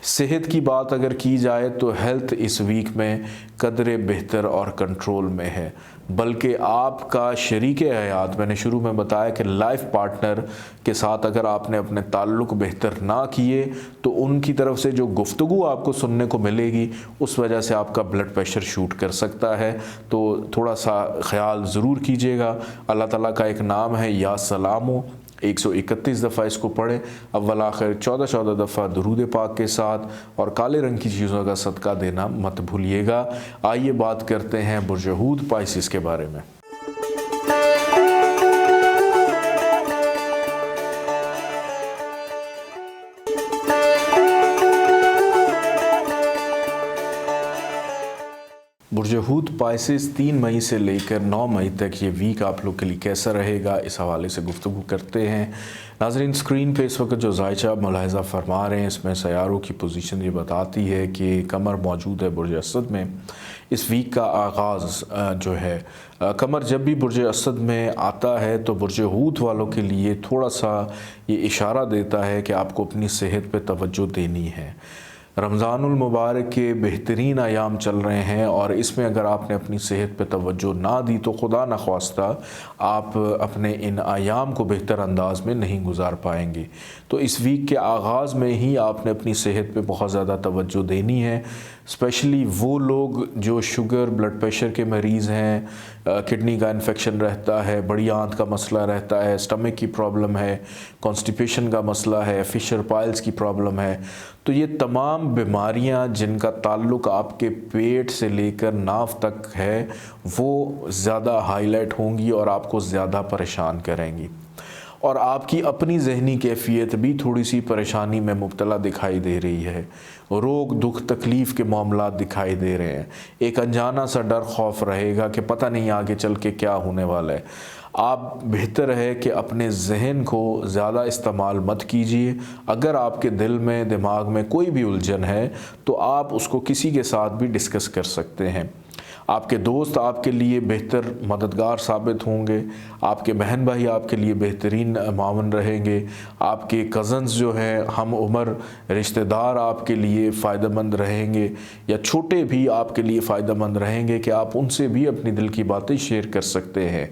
सेहत की बात अगर की जाए तो हेल्थ इस वीक में कदरे बेहतर और कंट्रोल में है, बल्कि आपका शरीक हयात, मैंने शुरू में बताया कि लाइफ पार्टनर के साथ अगर आपने अपने ताल्लुक़ बेहतर ना किए तो उनकी तरफ से जो गुफ्तगू आपको सुनने को मिलेगी उस वजह से आपका ब्लड प्रेशर शूट कर सकता है। तो थोड़ा सा ख्याल ज़रूर कीजिएगा। अल्लाह ताला का एक नाम है या सलामो, 131 दफ़ा इसको पढ़ें, अव्वल आखिर 14 दफ़ा दुरूद पाक के साथ, और काले रंग की चीज़ों का सदका देना मत भूलिएगा। आइए बात करते हैं बुर्ज हूत पाइसिस के बारे में। बुर्ज हूत पाइसिस 3 मई से लेकर 9 मई तक ये वीक आप लोग के लिए कैसा रहेगा, इस हवाले से गुफ्तगू करते हैं। नाज़रीन, स्क्रीन पे इस वक्त जो जायचा मुलाहिज़ा फरमा रहे हैं इसमें सयारों की पोजीशन ये बताती है कि कमर मौजूद है बुर्ज असद में। इस वीक का आगाज़ जो है कमर जब भी बुर्ज असद में आता है तो बुर्ज हूत वालों के लिए थोड़ा सा ये इशारा देता है कि आपको अपनी सेहत पे तवज्जो देनी है। रमज़ानुल मुबारक के बेहतरीन अयाम चल रहे हैं और इसमें अगर आपने अपनी सेहत पे तवज्जो ना दी तो खुदा न ख्वास्ता आप अपने इन अयाम को बेहतर अंदाज में नहीं गुजार पाएंगे। तो इस वीक के आगाज़ में ही आपने अपनी सेहत पे बहुत ज़्यादा तवज्जो देनी है। स्पेशली वो लोग जो शुगर, ब्लड प्रेशर के मरीज़ हैं, किडनी का इन्फेक्शन रहता है, बड़ी आंत का मसला रहता है, स्टमक की प्रॉब्लम है, कॉन्स्टिपेशन का मसला है, फिशर पाइल्स की प्रॉब्लम है, तो ये तमाम बीमारियां जिनका ताल्लुक़ आपके पेट से लेकर नाव तक है वो ज़्यादा हाईलाइट होंगी और आपको ज़्यादा परेशान करेंगी और आपकी अपनी ज़हनी कैफियत भी थोड़ी सी परेशानी में मुब्तला दिखाई दे रही है। रोग दुख तकलीफ़ के मामलात दिखाई दे रहे हैं। एक अनजाना सा डर खौफ रहेगा कि पता नहीं आगे चल के क्या होने वाला है। आप बेहतर है कि अपने जहन को ज़्यादा इस्तेमाल मत कीजिए। अगर आपके दिल में, दिमाग में कोई भी उलझन है तो आप उसको किसी के साथ भी डिस्कस कर सकते हैं। आपके दोस्त आपके लिए बेहतर मददगार साबित होंगे, आपके बहन भाई आपके लिए बेहतरीन मावन रहेंगे, आपके कज़न्स जो हैं हम उम्र रिश्तेदार आपके लिए फ़ायदेमंद रहेंगे, या छोटे भी आपके लिए फ़ायदेमंद रहेंगे कि आप उनसे भी अपनी दिल की बातें शेयर कर सकते हैं।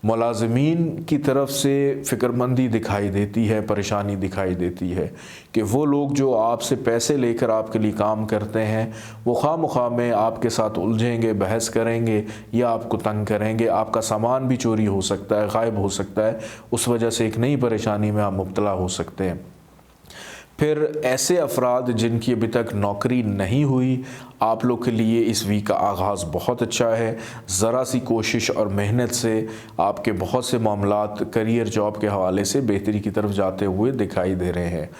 मुलाज़िमीन की तरफ से फ़िक्रमंदी दिखाई देती है, परेशानी दिखाई देती है कि वो लोग जो आपसे पैसे लेकर आपके लिए काम करते हैं वो खामख़ा में आपके साथ उलझेंगे, बहस करेंगे या आपको तंग करेंगे। आपका सामान भी चोरी हो सकता है, गायब हो सकता है, उस वजह से एक नई परेशानी में आप मुब्तला हो सकते हैं। फिर ऐसे अफराद जिनकी अभी तक नौकरी नहीं हुई, आप लोग के लिए इस वीक का आगाज़ बहुत अच्छा है। ज़रा सी कोशिश और मेहनत से आपके बहुत से मामलात करियर जॉब के हवाले से बेहतरी की तरफ जाते हुए दिखाई दे रहे हैं।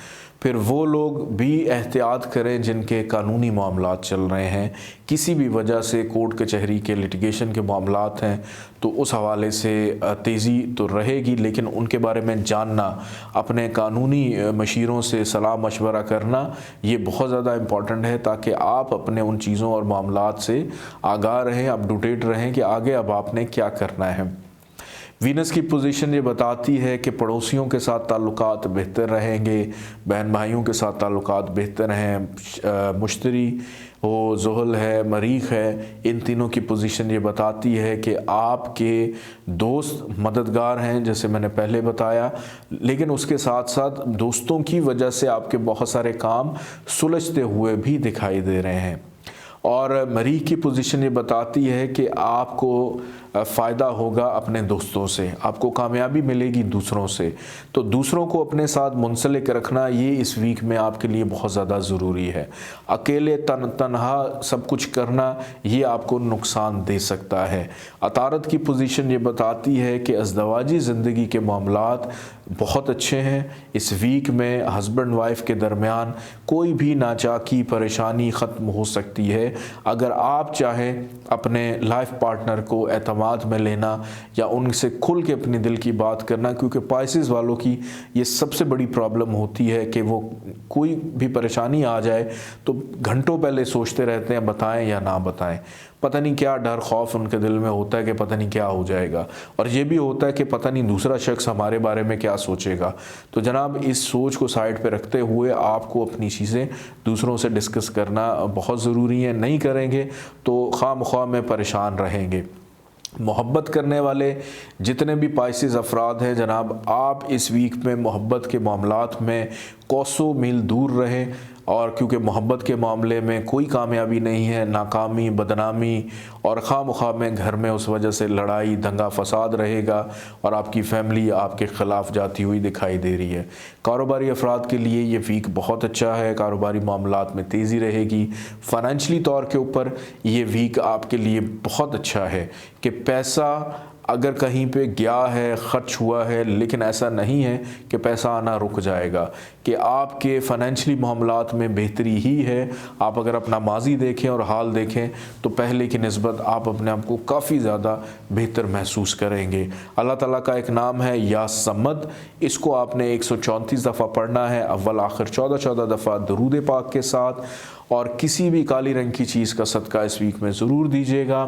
फिर वो लोग भी एहतियात करें जिनके कानूनी मामलात चल रहे हैं, किसी भी वजह से कोर्ट कचहरी के लिटिगेशन के मामलात हैं, तो उस हवाले से तेज़ी तो रहेगी, लेकिन उनके बारे में जानना, अपने कानूनी मशीरों से सलाह मशवरा करना, ये बहुत ज़्यादा इम्पॉर्टेंट है ताकि आप अपने उन चीज़ों और मामलात से आगाह रहें, अप टू डेट रहें कि आगे अब आपने क्या करना है। वीनस की पोजीशन ये बताती है कि पड़ोसियों के साथ ताल्लुकात बेहतर रहेंगे, बहन भाइयों के साथ ताल्लुकात बेहतर हैं। मुश्तरी हो, ज़ुहल है, मरीख है, इन तीनों की पोजीशन ये बताती है कि आपके दोस्त मददगार हैं, जैसे मैंने पहले बताया, लेकिन उसके साथ साथ दोस्तों की वजह से आपके बहुत सारे काम सुलझते हुए भी दिखाई दे रहे हैं। और मरीख की पोजीशन ये बताती है कि आपको फ़ायदा होगा अपने दोस्तों से, आपको कामयाबी मिलेगी दूसरों से, तो दूसरों को अपने साथ मुंसलिक रखना ये इस वीक में आपके लिए बहुत ज़्यादा ज़रूरी है। अकेले तन्हा सब कुछ करना ये आपको नुकसान दे सकता है। अतारत की पोजीशन ये बताती है कि अज़दवाजी ज़िंदगी के मामलात बहुत अच्छे हैं। इस वीक में हस्बैंड वाइफ के दरमियान कोई भी नाचाकी परेशानी ख़त्म हो सकती है अगर आप चाहें अपने लाइफ पार्टनर को एतमाद में लेना या उनसे खुल के अपनी दिल की बात करना, क्योंकि पाइसेस वालों की ये सबसे बड़ी प्रॉब्लम होती है कि वो कोई भी परेशानी आ जाए तो घंटों पहले सोचते रहते हैं बताएं या ना बताएं। पता नहीं क्या डर खौफ उनके दिल में होता है कि पता नहीं क्या हो जाएगा, और ये भी होता है कि पता नहीं दूसरा शख्स हमारे बारे में क्या सोचेगा। तो जनाब, इस सोच को साइड पे रखते हुए आपको अपनी चीज़ें दूसरों से डिस्कस करना बहुत ज़रूरी है। नहीं करेंगे तो खामख्वाह में परेशान रहेंगे। मोहब्बत करने वाले जितने भी पाइसेस अफराद हैं जनाब, आप इस वीक में मोहब्बत के मामलात में कोसों मील दूर रहें, और क्योंकि मोहब्बत के मामले में कोई कामयाबी नहीं है, नाकामी, बदनामी और खामख्वाह में घर में उस वजह से लड़ाई दंगा फसाद रहेगा और आपकी फैमिली आपके ख़िलाफ़ जाती हुई दिखाई दे रही है। कारोबारी अफराद के लिए ये वीक बहुत अच्छा है, कारोबारी मामलात में तेज़ी रहेगी। फ़ाइनेंशली तौर के ऊपर ये वीक आपके लिए बहुत अच्छा है कि पैसा अगर कहीं पे गया है, ख़र्च हुआ है, लेकिन ऐसा नहीं है कि पैसा आना रुक जाएगा, कि आपके फ़ाइनेंशली मामलात में बेहतरी ही है। आप अगर अपना माजी देखें और हाल देखें तो पहले की निस्बत आप अपने आप को काफ़ी ज़्यादा बेहतर महसूस करेंगे। अल्लाह ताला का एक नाम है या समद, इसको आपने 134 दफ़ा पढ़ना है, अव्वल आखिर 14 दफ़ा दरूद पाक के साथ, और किसी भी काली रंग की चीज़ का सदका इस वीक में ज़रूर दीजिएगा।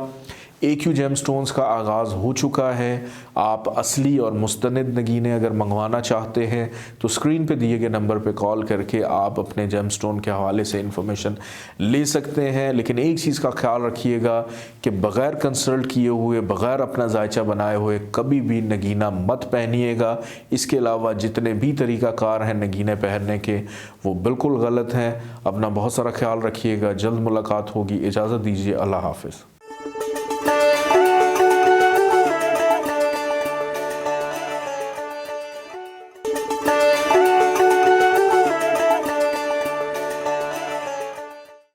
AQ जेमस्टोन्स का आगाज़ हो चुका है। आप असली और मुस्तनद नगीने अगर मंगवाना चाहते हैं तो स्क्रीन पे दिए गए नंबर पे कॉल करके आप अपने जेमस्टोन के हवाले से इंफॉर्मेशन ले सकते हैं। लेकिन एक चीज़ का ख्याल रखिएगा कि बग़ैर कंसल्ट किए हुए, बग़ैर अपना जायचा बनाए हुए कभी भी नगीना मत पहनिएगा। इसके अलावा जितने भी तरीक़ाकार हैं नगीने पहनने के वो बिल्कुल गलत हैं। अपना बहुत सारा ख्याल रखिएगा। जल्द मुलाकात होगी। इजाज़त दीजिए। अल्लाह हाफ़िज़।